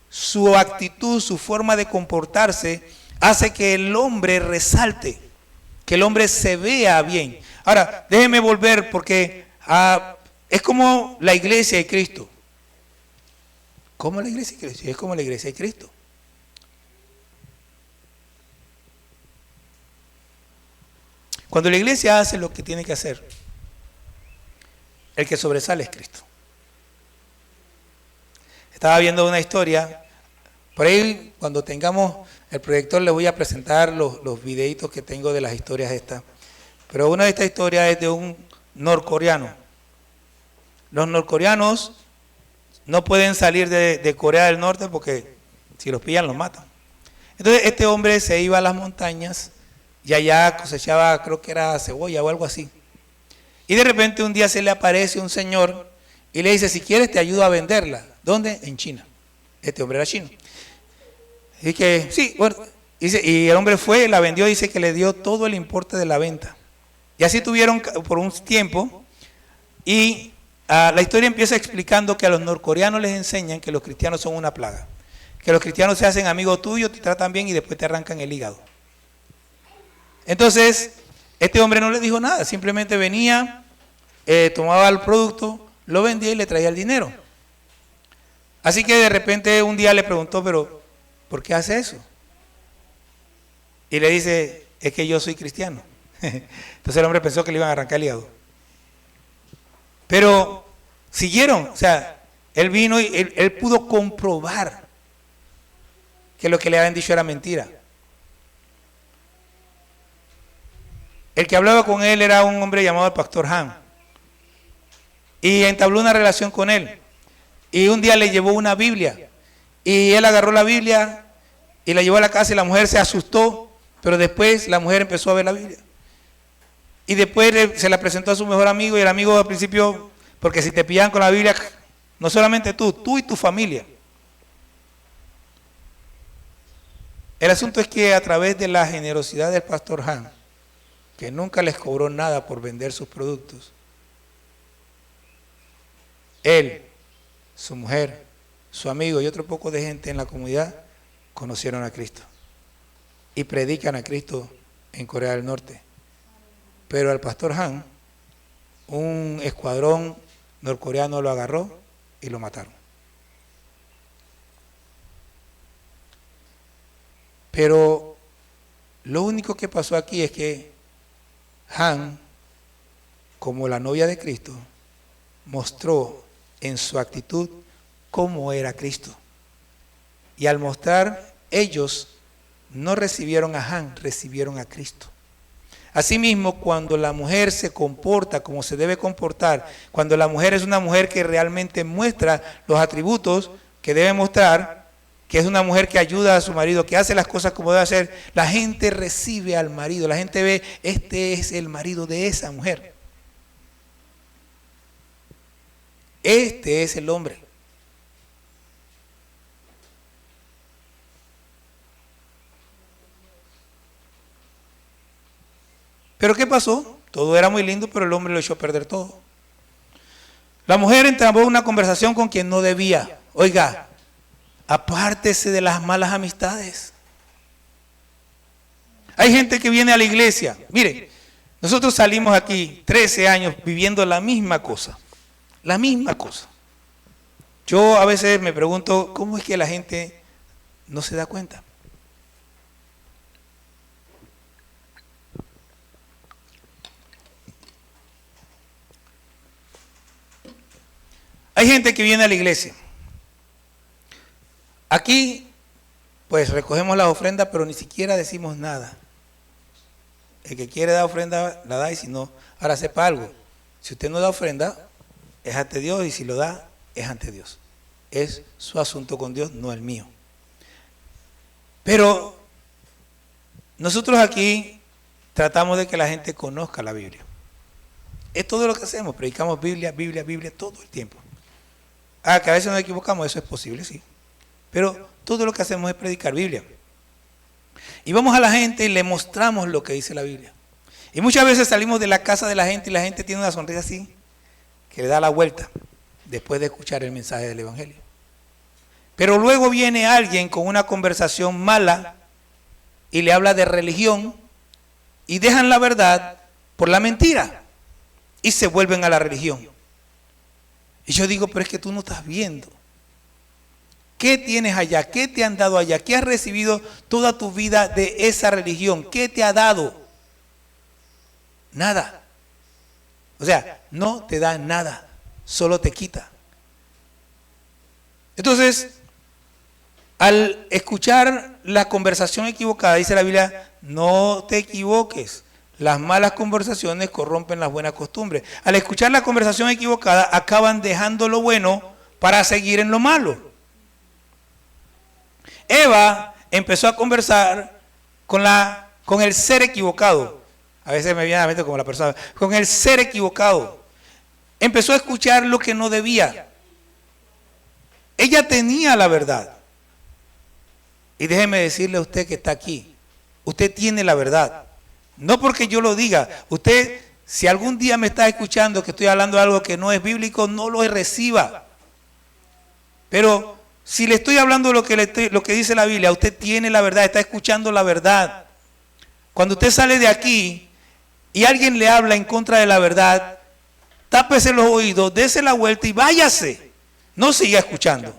su actitud, su forma de comportarse, hace que el hombre resalte, que el hombre se vea bien. Ahora, déjeme volver porque es como la iglesia y Cristo. ¿Cómo la iglesia y Cristo? Es como la iglesia y Cristo. Cuando la iglesia hace lo que tiene que hacer, el que sobresale es Cristo. Estaba viendo una historia, por ahí cuando tengamos el proyector les voy a presentar los videitos que tengo de las historias estas. Pero una de estas historias es de un norcoreano. Los norcoreanos no pueden salir de Corea del Norte porque si los pillan los matan. Entonces este hombre se iba a las montañas y allá cosechaba, creo que era cebolla o algo así. Y de repente un día se le aparece un señor y le dice: si quieres te ayudo a venderla. ¿Dónde? En China. Este hombre era chino. Y que sí, bueno, y el hombre fue, la vendió, dice que le dio todo el importe de la venta. Y así tuvieron por un tiempo. Y la historia empieza explicando que a los norcoreanos les enseñan que los cristianos son una plaga. Que los cristianos se hacen amigos tuyos, te tratan bien y después te arrancan el hígado. Entonces, este hombre no le dijo nada, simplemente venía, tomaba el producto, lo vendía y le traía el dinero. Así que de repente un día le preguntó: pero ¿por qué hace eso? Y le dice: es que yo soy cristiano. Entonces el hombre pensó que le iban a arrancar el hígado. Pero siguieron, o sea, Él vino y él pudo comprobar que lo que le habían dicho era mentira. El que hablaba con él era un hombre llamado el pastor Han. Y entabló una relación con él. Y un día le llevó una Biblia. Y él agarró la Biblia y la llevó a la casa y la mujer se asustó. Pero después la mujer empezó a ver la Biblia. Y después se la presentó a su mejor amigo. Y el amigo al principio, porque si te pillan con la Biblia, no solamente tú y tu familia. El asunto es que a través de la generosidad del pastor Han, que nunca les cobró nada por vender sus productos, él, su mujer, su amigo y otro poco de gente en la comunidad conocieron a Cristo y predican a Cristo en Corea del Norte. Pero al pastor Han, un escuadrón norcoreano lo agarró y lo mataron. Pero lo único que pasó aquí es que Han, como la novia de Cristo, mostró en su actitud cómo era Cristo. Y al mostrar, ellos no recibieron a Han, recibieron a Cristo. Asimismo, cuando la mujer se comporta como se debe comportar, cuando la mujer es una mujer que realmente muestra los atributos que debe mostrar, que es una mujer que ayuda a su marido, que hace las cosas como debe hacer, la gente recibe al marido, la gente ve, este es el marido de esa mujer. Este es el hombre. Pero ¿qué pasó? Todo era muy lindo, pero el hombre lo echó a perder todo. La mujer entabló una conversación con quien no debía. Oiga, apártese de las malas amistades. Hay gente que viene a la iglesia. Mire, nosotros salimos aquí 13 años viviendo la misma cosa. La misma cosa. Yo a veces me pregunto, ¿cómo es que la gente no se da cuenta? Hay gente que viene a la iglesia. Aquí, pues recogemos las ofrendas, pero ni siquiera decimos nada. El que quiere dar ofrenda, la da, y si no, ahora sepa algo. Si usted no da ofrenda, es ante Dios, y si lo da, es ante Dios. Es su asunto con Dios, no el mío. Pero nosotros aquí tratamos de que la gente conozca la Biblia. Es todo lo que hacemos, predicamos Biblia, Biblia, Biblia todo el tiempo. Ah, que a veces nos equivocamos, eso es posible, sí. Pero todo lo que hacemos es predicar Biblia. Y vamos a la gente y le mostramos lo que dice la Biblia. Y muchas veces salimos de la casa de la gente y la gente tiene una sonrisa así, que le da la vuelta después de escuchar el mensaje del Evangelio. Pero luego viene alguien con una conversación mala y le habla de religión y dejan la verdad por la mentira y se vuelven a la religión. Y yo digo, pero es que tú no estás viendo. ¿Qué tienes allá? ¿Qué te han dado allá? ¿Qué has recibido toda tu vida de esa religión? ¿Qué te ha dado? Nada. O sea, no te da nada, solo te quita. Entonces, al escuchar la conversación equivocada, dice la Biblia, no te equivoques. Las malas conversaciones corrompen las buenas costumbres. Al escuchar la conversación equivocada, acaban dejando lo bueno para seguir en lo malo. Eva empezó a conversar con el ser equivocado. A veces me viene a la mente como la persona. Con el ser equivocado. Empezó a escuchar lo que no debía. Ella tenía la verdad. Y déjeme decirle a usted que está aquí. Usted tiene la verdad. No porque yo lo diga. Usted, si algún día me está escuchando que estoy hablando de algo que no es bíblico, no lo reciba. Pero si le estoy hablando lo que dice la Biblia, usted tiene la verdad, está escuchando la verdad. Cuando usted sale de aquí y alguien le habla en contra de la verdad, tápese los oídos, dése la vuelta y váyase. No siga escuchando.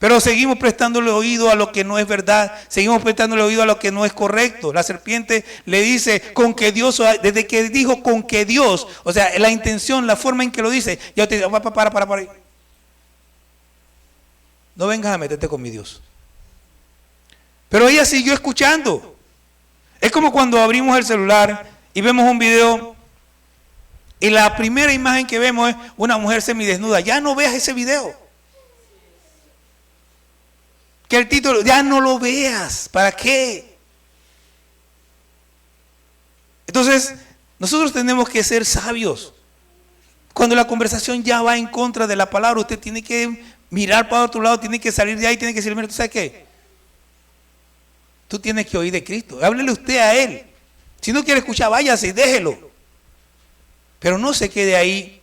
Pero seguimos prestándole oído a lo que no es verdad, seguimos prestándole oído a lo que no es correcto. La serpiente le dice con que Dios, desde que dijo con que Dios, o sea, la intención, la forma en que lo dice, ya te dice, para ahí. No vengas a meterte con mi Dios. Pero ella siguió escuchando. Es como cuando abrimos el celular y vemos un video y la primera imagen que vemos es una mujer semidesnuda. Ya no veas ese video. Que el título, ya no lo veas. ¿Para qué? Entonces, nosotros tenemos que ser sabios. Cuando la conversación ya va en contra de la palabra, usted tiene que mirar para otro lado, tiene que salir de ahí, tiene que decir, mira, ¿tú sabes qué? Tú tienes que oír de Cristo. Háblele usted a Él. Si no quiere escuchar, váyase y déjelo. Pero no se quede ahí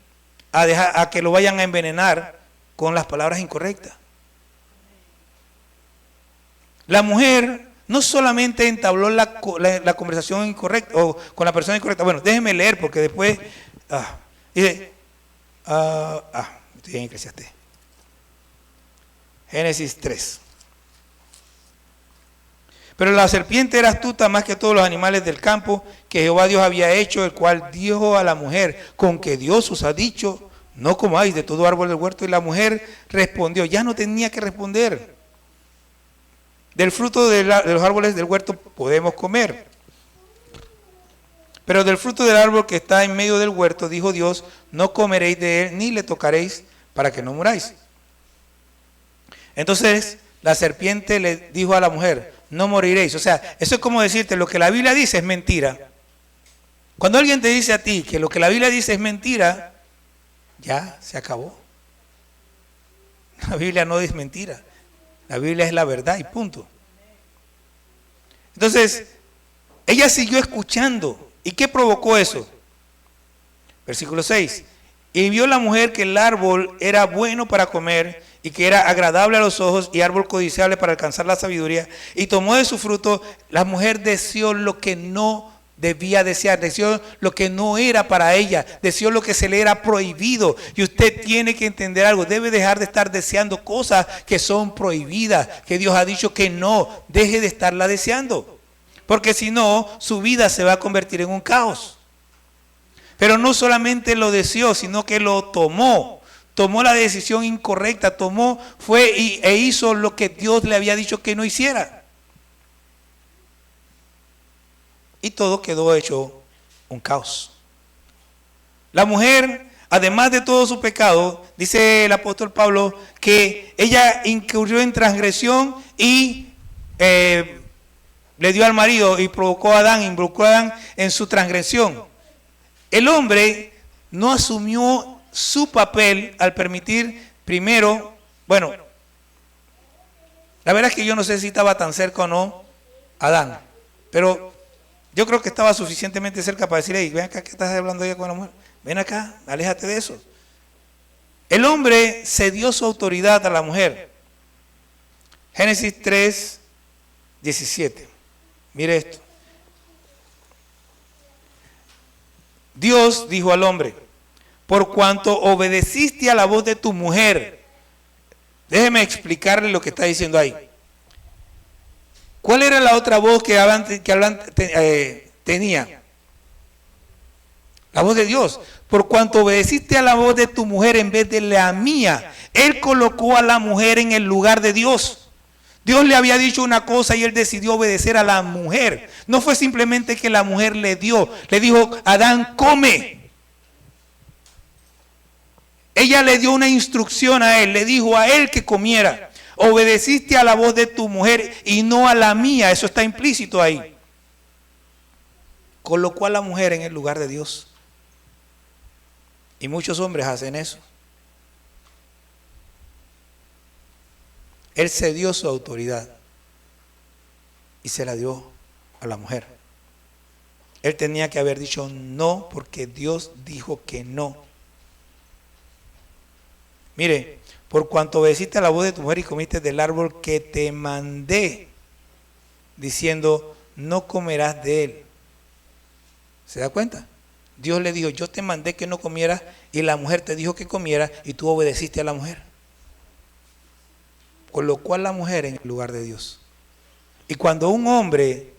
a que lo vayan a envenenar con las palabras incorrectas. La mujer no solamente entabló la conversación incorrecta o con la persona incorrecta. Bueno, déjeme leer porque después dice, estoy en Eclesiastés. Génesis 3. Pero la serpiente era astuta más que todos los animales del campo que Jehová Dios había hecho, el cual dijo a la mujer, con que Dios os ha dicho, no comáis de todo árbol del huerto. Y la mujer respondió, ya no tenía que responder. Del fruto de los árboles del huerto podemos comer. Pero del fruto del árbol que está en medio del huerto, dijo Dios, no comeréis de él, ni le tocaréis, para que no muráis. Entonces la serpiente le dijo a la mujer, no moriréis. O sea, eso es como decirte, lo que la Biblia dice es mentira. Cuando alguien te dice a ti que lo que la Biblia dice es mentira, ya se acabó. La Biblia no es mentira. La Biblia es la verdad y punto. Entonces, ella siguió escuchando. ¿Y qué provocó eso? Versículo 6. Y vio la mujer que el árbol era bueno para comer y que era agradable a los ojos y árbol codiciable para alcanzar la sabiduría. Y tomó de su fruto. La mujer deseó lo que no debía desear, deseó lo que no era para ella, deseó lo que se le era prohibido. Y usted tiene que entender algo, debe dejar de estar deseando cosas que son prohibidas, que Dios ha dicho que no, deje de estarla deseando, porque si no, su vida se va a convertir en un caos. Pero no solamente lo deseó, sino que lo tomó la decisión incorrecta, fue e hizo lo que Dios le había dicho que no hiciera. Y todo quedó hecho un caos. La mujer, además de todo su pecado, dice el apóstol Pablo, que ella incurrió en transgresión y le dio al marido y involucró a Adán en su transgresión. El hombre no asumió su papel al permitir primero, bueno, la verdad es que yo no sé si estaba tan cerca o no Adán, pero yo creo que estaba suficientemente cerca para decirle, ven acá, ¿qué estás hablando ella con la mujer? Ven acá, aléjate de eso. El hombre cedió su autoridad a la mujer. Génesis 3, 17. Mire esto. Dios dijo al hombre, por cuanto obedeciste a la voz de tu mujer. Déjeme explicarle lo que está diciendo ahí. ¿Cuál era la otra voz que tenía? La voz de Dios. Por cuanto obedeciste a la voz de tu mujer en vez de la mía, Él colocó a la mujer en el lugar de Dios. Dios le había dicho una cosa y Él decidió obedecer a la mujer. No fue simplemente que la mujer le dijo, Adán, come. Ella le dio una instrucción a él, le dijo a él que comiera. Obedeciste a la voz de tu mujer y no a la mía, eso está implícito ahí. Colocó a la mujer en el lugar de Dios. Y muchos hombres hacen eso. Él cedió su autoridad y se la dio a la mujer. Él tenía que haber dicho no porque Dios dijo que no. Mire, por cuanto obedeciste a la voz de tu mujer y comiste del árbol que te mandé, diciendo, no comerás de él. ¿Se da cuenta? Dios le dijo, yo te mandé que no comieras, y la mujer te dijo que comiera, y tú obedeciste a la mujer. colocó a la mujer en el lugar de Dios. Y cuando un hombre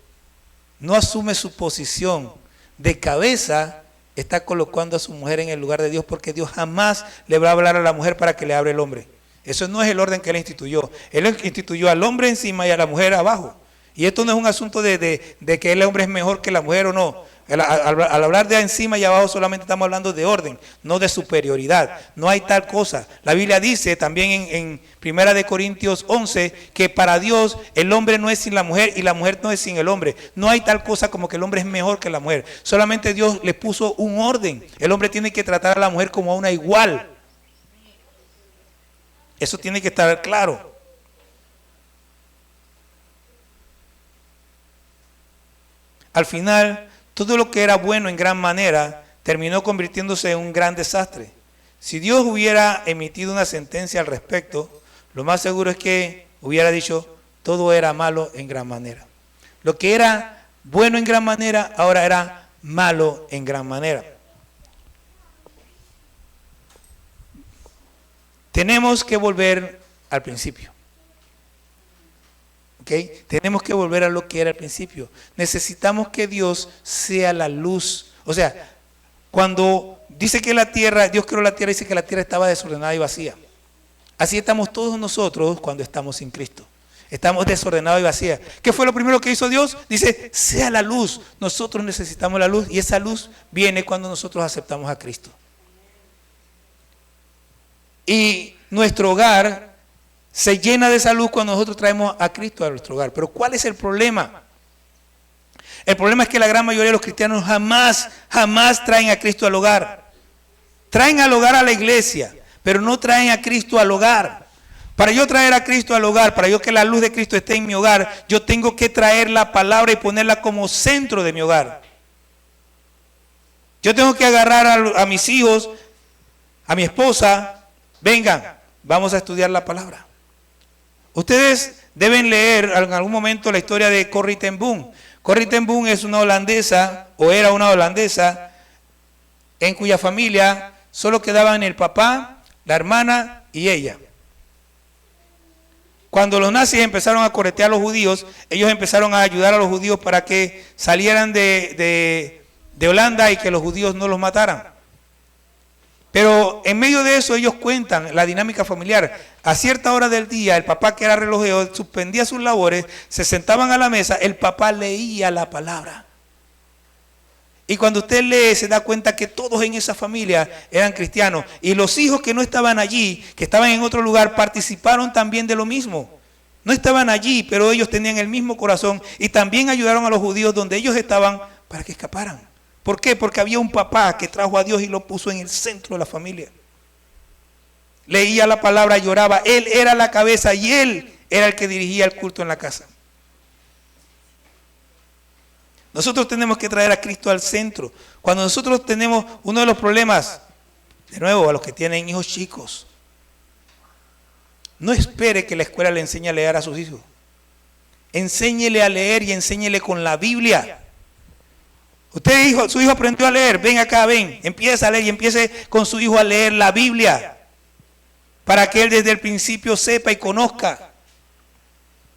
no asume su posición de cabeza, está colocando a su mujer en el lugar de Dios, porque Dios jamás le va a hablar a la mujer para que le hable el hombre. Eso no es el orden que Él instituyó. Él instituyó al hombre encima y a la mujer abajo. Y esto no es un asunto de que el hombre es mejor que la mujer o no. Al hablar de encima y abajo solamente estamos hablando de orden, no de superioridad. No hay tal cosa. La Biblia dice también en 1 Corintios 11 que para Dios el hombre no es sin la mujer y la mujer no es sin el hombre. No hay tal cosa como que el hombre es mejor que la mujer. Solamente Dios le puso un orden. El hombre tiene que tratar a la mujer como a una igual. Eso tiene que estar claro. Al final, todo lo que era bueno en gran manera terminó convirtiéndose en un gran desastre. Si Dios hubiera emitido una sentencia al respecto, lo más seguro es que hubiera dicho, todo era malo en gran manera. Lo que era bueno en gran manera, ahora era malo en gran manera. Tenemos que volver al principio. ¿Okay? Tenemos que volver a lo que era al principio. Necesitamos que Dios sea la luz. O sea, cuando dice que la tierra, Dios creó la tierra, dice que la tierra estaba desordenada y vacía. Así estamos todos nosotros cuando estamos sin Cristo. Estamos desordenados y vacías. ¿Qué fue lo primero que hizo Dios? Dice, sea la luz. Nosotros necesitamos la luz y esa luz viene cuando nosotros aceptamos a Cristo. Y nuestro hogar se llena de esa luz cuando nosotros traemos a Cristo a nuestro hogar. Pero ¿cuál es el problema? El problema es que la gran mayoría de los cristianos jamás traen a Cristo al hogar. Traen al hogar a la iglesia, pero no traen a Cristo al hogar. Para yo traer a Cristo al hogar, para yo que la luz de Cristo esté en mi hogar, yo tengo que traer la palabra y ponerla como centro de mi hogar. Yo tengo que agarrar a mis hijos, a mi esposa, vengan, vamos a estudiar la palabra. Ustedes deben leer en algún momento la historia de Corrie ten Boom. Corrie ten Boom es una holandesa, o era una holandesa, en cuya familia solo quedaban el papá, la hermana y ella. Cuando los nazis empezaron a corretear a los judíos, ellos empezaron a ayudar a los judíos para que salieran de Holanda y que los judíos no los mataran. Pero en medio de eso ellos cuentan la dinámica familiar. A cierta hora del día, el papá, que era relojero, suspendía sus labores, se sentaban a la mesa, el papá leía la palabra. Y cuando usted lee, se da cuenta que todos en esa familia eran cristianos. Y los hijos que no estaban allí, que estaban en otro lugar, participaron también de lo mismo. No estaban allí, pero ellos tenían el mismo corazón y también ayudaron a los judíos donde ellos estaban para que escaparan. ¿Por qué? Porque había un papá que trajo a Dios y lo puso en el centro de la familia. Leía la palabra, lloraba. Él era la cabeza y él era el que dirigía el culto en la casa. Nosotros tenemos que traer a Cristo al centro. Cuando nosotros tenemos uno de los problemas, de nuevo, a los que tienen hijos chicos, no espere que la escuela le enseñe a leer a sus hijos. Enséñele a leer y enséñele con la Biblia. Usted, su hijo aprendió a leer, ven acá, ven, empieza a leer y empiece con su hijo a leer la Biblia para que él desde el principio sepa y conozca.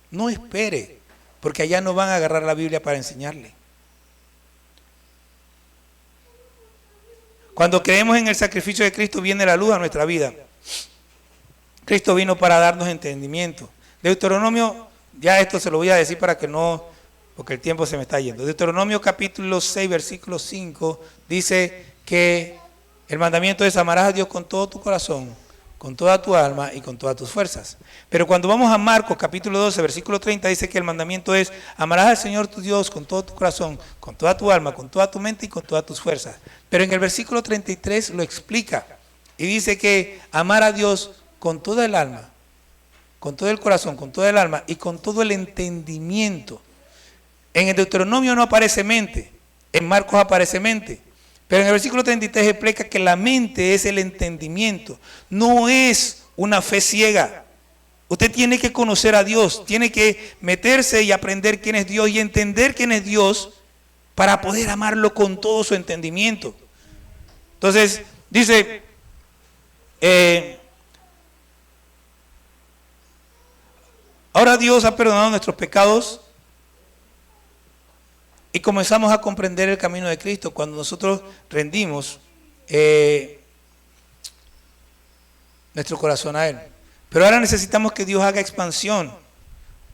No espere, porque allá no van a agarrar la Biblia para enseñarle. Cuando creemos en el sacrificio de Cristo, viene la luz a nuestra vida. Cristo vino para darnos entendimiento. Deuteronomio, ya esto se lo voy a decir para que no, porque el tiempo se me está yendo. Deuteronomio capítulo 6, versículo 5, dice que el mandamiento es: amarás a Dios con todo tu corazón, con toda tu alma y con todas tus fuerzas. Pero cuando vamos a Marcos capítulo 12, versículo 30, dice que el mandamiento es: amarás al Señor tu Dios con todo tu corazón, con toda tu alma, con toda tu mente y con todas tus fuerzas. Pero en el versículo 33 lo explica y dice que amar a Dios con toda el alma, con todo el corazón, con toda el alma y con todo el entendimiento. En el Deuteronomio no aparece mente, en Marcos aparece mente. Pero en el versículo 33 explica que la mente es el entendimiento, no es una fe ciega. Usted tiene que conocer a Dios, tiene que meterse y aprender quién es Dios y entender quién es Dios para poder amarlo con todo su entendimiento. Entonces, dice, Ahora Dios ha perdonado nuestros pecados y comenzamos a comprender el camino de Cristo cuando nosotros rendimos nuestro corazón a Él. Pero ahora necesitamos que Dios haga expansión.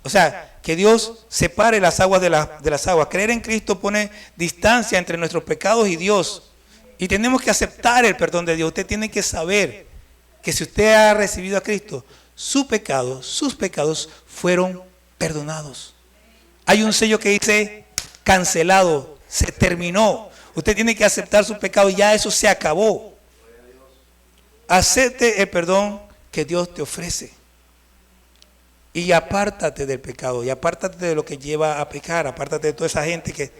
O sea, que Dios separe las aguas de las aguas. Creer en Cristo pone distancia entre nuestros pecados y Dios. Y tenemos que aceptar el perdón de Dios. Usted tiene que saber que si usted ha recibido a Cristo, sus pecados fueron perdonados. Hay un sello que dice cancelado, se terminó. Usted tiene que aceptar su pecado y ya eso se acabó. Acepte el perdón que Dios te ofrece. Y apártate del pecado, y apártate de lo que lleva a pecar, apártate de toda esa gente que...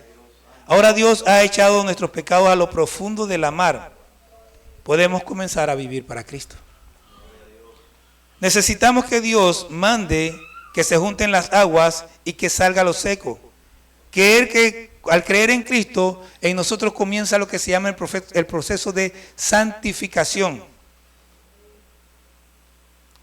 Ahora Dios ha echado nuestros pecados a lo profundo de la mar. Podemos comenzar a vivir para Cristo. Necesitamos que mande que se junten las aguas y que salga lo seco. Que al creer en Cristo, en nosotros comienza lo que se llama el proceso de santificación.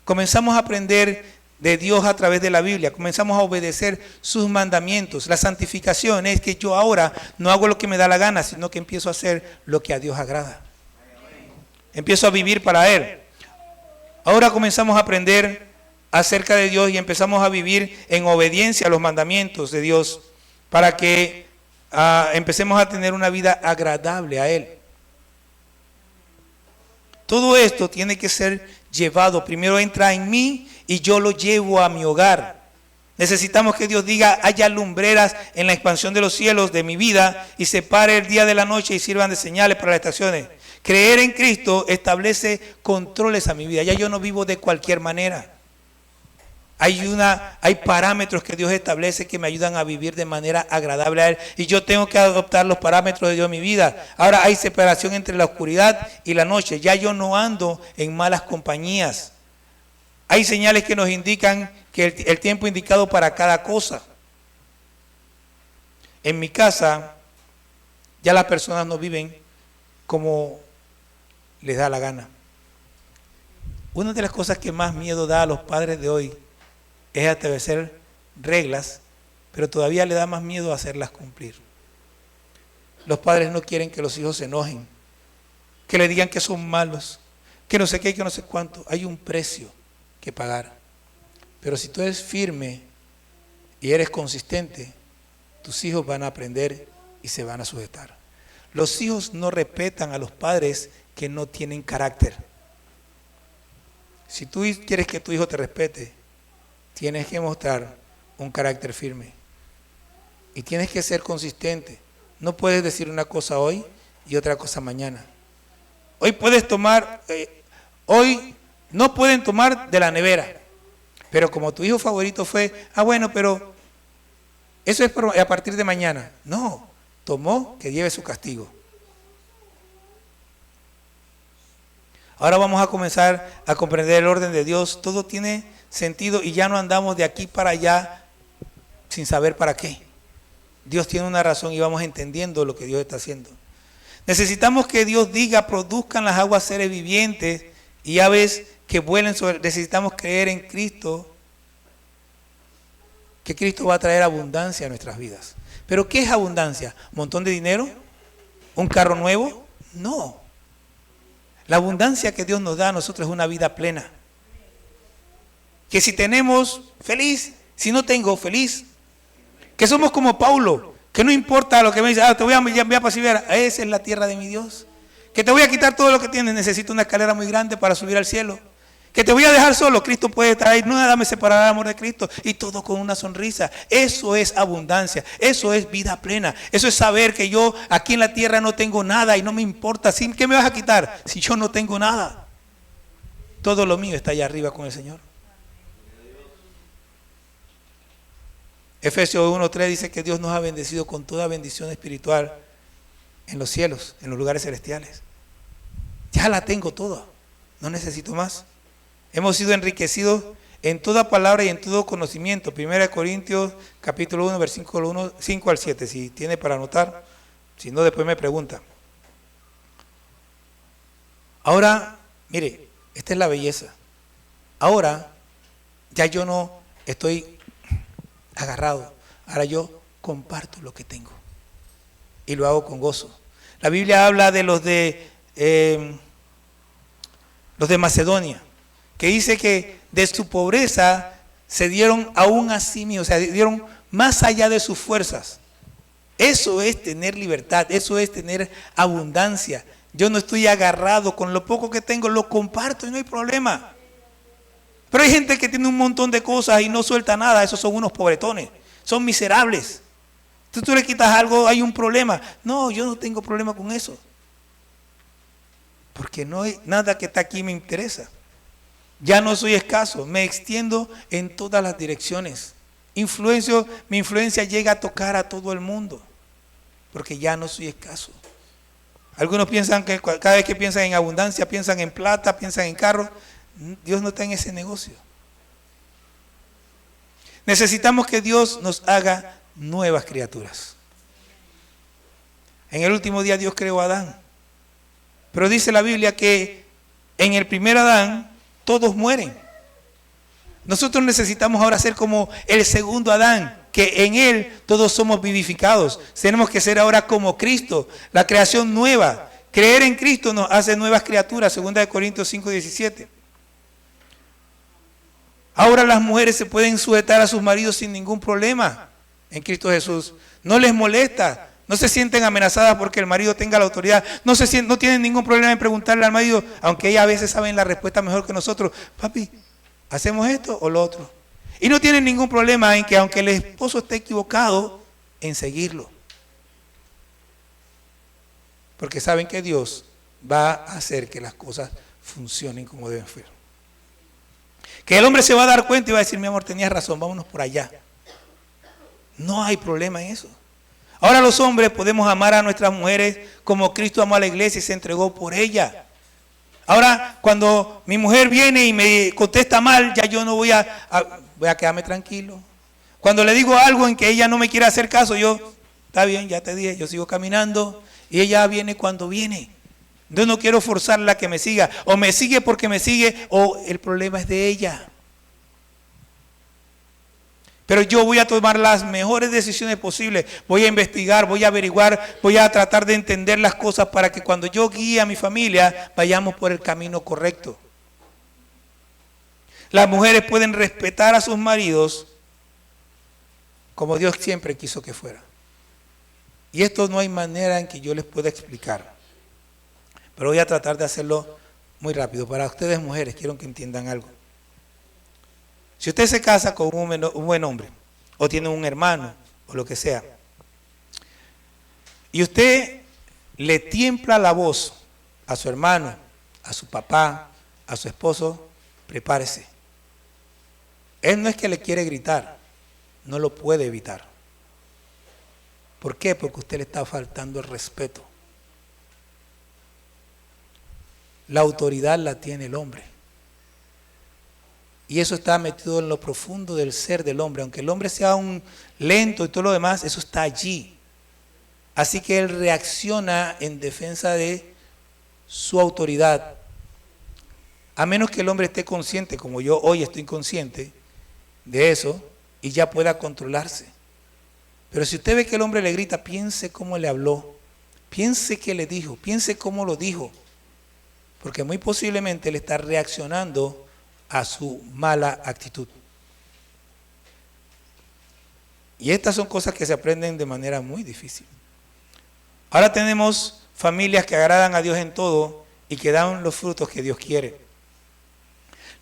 Comenzamos a aprender de Dios a través de la Biblia, comenzamos a obedecer sus mandamientos. La santificación es que yo ahora no hago lo que me da la gana, sino que empiezo a hacer lo que a Dios agrada. Empiezo a vivir para Él. Ahora comenzamos a aprender acerca de Dios y empezamos a vivir en obediencia a los mandamientos de Dios para que empecemos a tener una vida agradable a Él. Todo esto tiene que ser llevado. Primero entra en mí y yo lo llevo a mi hogar. Necesitamos que Dios diga, haya lumbreras en la expansión de los cielos de mi vida y separe el día de la noche y sirvan de señales para las estaciones. Creer en Cristo establece controles a mi vida. Ya yo no vivo de cualquier manera. Hay parámetros que Dios establece que me ayudan a vivir de manera agradable a Él. Y yo tengo que adoptar los parámetros de Dios en mi vida. Ahora hay separación entre la oscuridad y la noche. Ya yo no ando en malas compañías. Hay señales que nos indican que el tiempo indicado para cada cosa. En mi casa, ya las personas no viven como les da la gana. Una de las cosas que más miedo da a los padres de hoy es establecer reglas, pero todavía le da más miedo hacerlas cumplir. Los padres no quieren que los hijos se enojen, que le digan que son malos, que no sé qué, que no sé cuánto. Hay un precio que pagar. Pero si tú eres firme y eres consistente, tus hijos van a aprender y se van a sujetar. Los hijos no respetan a los padres que no tienen carácter. Si tú quieres que tu hijo te respete, tienes que mostrar un carácter firme. Y tienes que ser consistente. No puedes decir una cosa hoy y otra cosa mañana. Hoy puedes tomar, hoy no pueden tomar de la nevera. Pero como tu hijo favorito fue, bueno, pero eso es a partir de mañana. No, tomó, que lleve su castigo. Ahora vamos a comenzar a comprender el orden de Dios. Todo tiene sentido y ya no andamos de aquí para allá sin saber para qué. Dios tiene una razón y vamos entendiendo lo que Dios está haciendo. Necesitamos que Dios diga, produzcan las aguas seres vivientes y aves que vuelen sobre. Necesitamos creer en Cristo, que Cristo va a traer abundancia a nuestras vidas. ¿Pero qué es abundancia? ¿Un montón de dinero? ¿Un carro nuevo? No. La abundancia que Dios nos da a nosotros es una vida plena. Que si tenemos, feliz. Si no tengo, feliz. Que somos como Paulo, que no importa lo que me dice, te voy a enviar para Siberia. Esa es la tierra de mi Dios. Que te voy a quitar todo lo que tienes, necesito una escalera muy grande para subir al cielo. Que te voy a dejar solo, Cristo puede estar ahí, no nada me separará del amor de Cristo. Y todo con una sonrisa. Eso es abundancia, eso es vida plena. Eso es saber que yo aquí en la tierra no tengo nada y no me importa. ¿Qué me vas a quitar si yo no tengo nada? Todo lo mío está allá arriba con el Señor. Efesios 1:3 dice que Dios nos ha bendecido con toda bendición espiritual en los cielos, en los lugares celestiales. Ya la tengo toda, no necesito más. Hemos sido enriquecidos en toda palabra y en todo conocimiento. 1 Corintios capítulo 1, versículo 5 al 7. Si tiene para anotar, si no después me pregunta. Ahora, mire, esta es la belleza. Ahora ya yo no estoy agarrado. Ahora yo comparto lo que tengo y lo hago con gozo. La Biblia habla de los de Macedonia, que dice que de su pobreza se dieron aún a sí mismos, o sea, dieron más allá de sus fuerzas. Eso es tener libertad, eso es tener abundancia. Yo no estoy agarrado con lo poco que tengo, lo comparto y no hay problema. Pero hay gente que tiene un montón de cosas y no suelta nada, esos son unos pobretones, son miserables. Entonces tú le quitas algo, hay un problema. No, yo no tengo problema con eso. Porque no hay nada que está aquí me interesa. Ya no soy escaso, me extiendo en todas las direcciones. Mi influencia llega a tocar a todo el mundo, porque ya no soy escaso. Algunos piensan que cada vez que piensan en abundancia, piensan en plata, piensan en carros. Dios no está en ese negocio. Necesitamos que Dios nos haga nuevas criaturas. En el último día Dios creó a Adán. Pero dice la Biblia que en el primer Adán todos mueren. Nosotros necesitamos ahora ser como el segundo Adán, que en él todos somos vivificados. Tenemos que ser ahora como Cristo, la creación nueva. Creer en Cristo nos hace nuevas criaturas, 2 Corintios 5:17. Ahora las mujeres se pueden sujetar a sus maridos sin ningún problema en Cristo Jesús. No les molesta, no se sienten amenazadas porque el marido tenga la autoridad. No tienen ningún problema en preguntarle al marido, aunque ellas a veces saben la respuesta mejor que nosotros. Papi, ¿hacemos esto o lo otro? Y no tienen ningún problema en que aunque el esposo esté equivocado, en seguirlo. Porque saben que Dios va a hacer que las cosas funcionen como deben ser. Que el hombre se va a dar cuenta y va a decir, mi amor, tenías razón, vámonos por allá. No hay problema en eso. Ahora los hombres podemos amar a nuestras mujeres como Cristo amó a la iglesia y se entregó por ella. Ahora, cuando mi mujer viene y me contesta mal, ya yo no voy a quedarme tranquilo. Cuando le digo algo en que ella no me quiere hacer caso, yo, está bien, ya te dije, yo sigo caminando y ella viene cuando viene. Yo no quiero forzarla a que me siga, o me sigue porque me sigue, o el problema es de ella. Pero yo voy a tomar las mejores decisiones posibles, voy a investigar, voy a averiguar, voy a tratar de entender las cosas para que cuando yo guíe a mi familia, vayamos por el camino correcto. Las mujeres pueden respetar a sus maridos como Dios siempre quiso que fuera. Y esto no hay manera en que yo les pueda explicar. Pero voy a tratar de hacerlo muy rápido. Para ustedes mujeres, quiero que entiendan algo. Si usted se casa con un buen hombre, o tiene un hermano, o lo que sea, y usted le tiembla la voz a su hermano, a su papá, a su esposo, prepárese. Él no es que le quiere gritar, no lo puede evitar. ¿Por qué? Porque usted le está faltando el respeto. La autoridad la tiene el hombre. Y eso está metido en lo profundo del ser del hombre. Aunque el hombre sea un lento y todo lo demás, eso está allí. Así que él reacciona en defensa de su autoridad. A menos que el hombre esté consciente, como yo hoy estoy consciente de eso, y ya pueda controlarse. Pero si usted ve que el hombre le grita, piense cómo le habló, piense qué le dijo, piense cómo lo dijo. Porque muy posiblemente él está reaccionando a su mala actitud. Y estas son cosas que se aprenden de manera muy difícil. Ahora tenemos familias que agradan a Dios en todo y que dan los frutos que Dios quiere.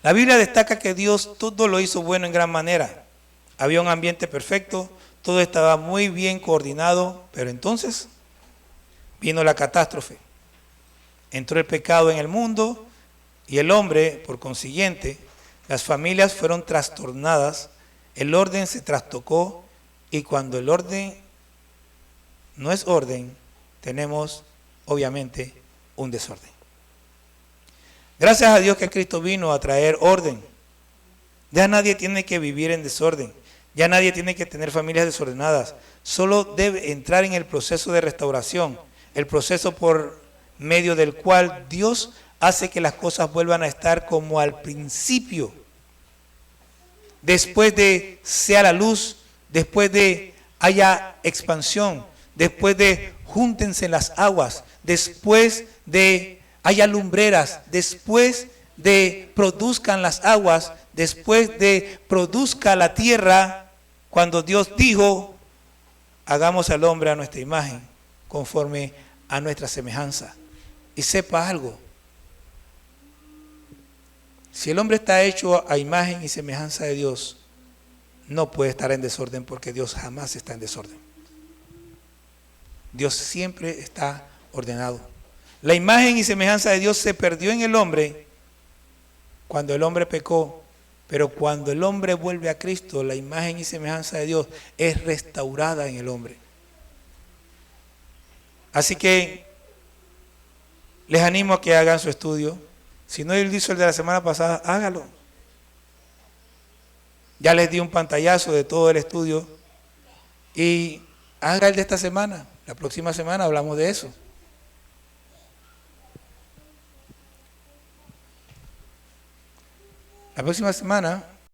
La Biblia destaca que Dios todo lo hizo bueno en gran manera. Había un ambiente perfecto, todo estaba muy bien coordinado, pero entonces vino la catástrofe. Entró el pecado en el mundo y el hombre, por consiguiente, las familias fueron trastornadas, el orden se trastocó y cuando el orden no es orden, tenemos obviamente un desorden. Gracias a Dios que Cristo vino a traer orden. Ya nadie tiene que vivir en desorden, ya nadie tiene que tener familias desordenadas, solo debe entrar en el proceso de restauración, el proceso por medio del cual Dios hace que las cosas vuelvan a estar como al principio. después de sea la luz, después de haya expansión, después de júntense las aguas, después de haya lumbreras, después de produzcan las aguas, después de produzca la tierra, cuando Dios dijo, hagamos al hombre a nuestra imagen, conforme a nuestra semejanza. Y sepa algo, si el hombre está hecho a imagen y semejanza de Dios, no puede estar en desorden, porque Dios jamás está en desorden. Dios siempre está ordenado. La imagen y semejanza de Dios se perdió en el hombre cuando el hombre pecó, pero cuando el hombre vuelve a Cristo, la imagen y semejanza de Dios es restaurada en el hombre. Así que les animo a que hagan su estudio. Si no él hizo el de la semana pasada, hágalo. Ya les di un pantallazo de todo el estudio y haga el de esta semana. La próxima semana hablamos de eso. La próxima semana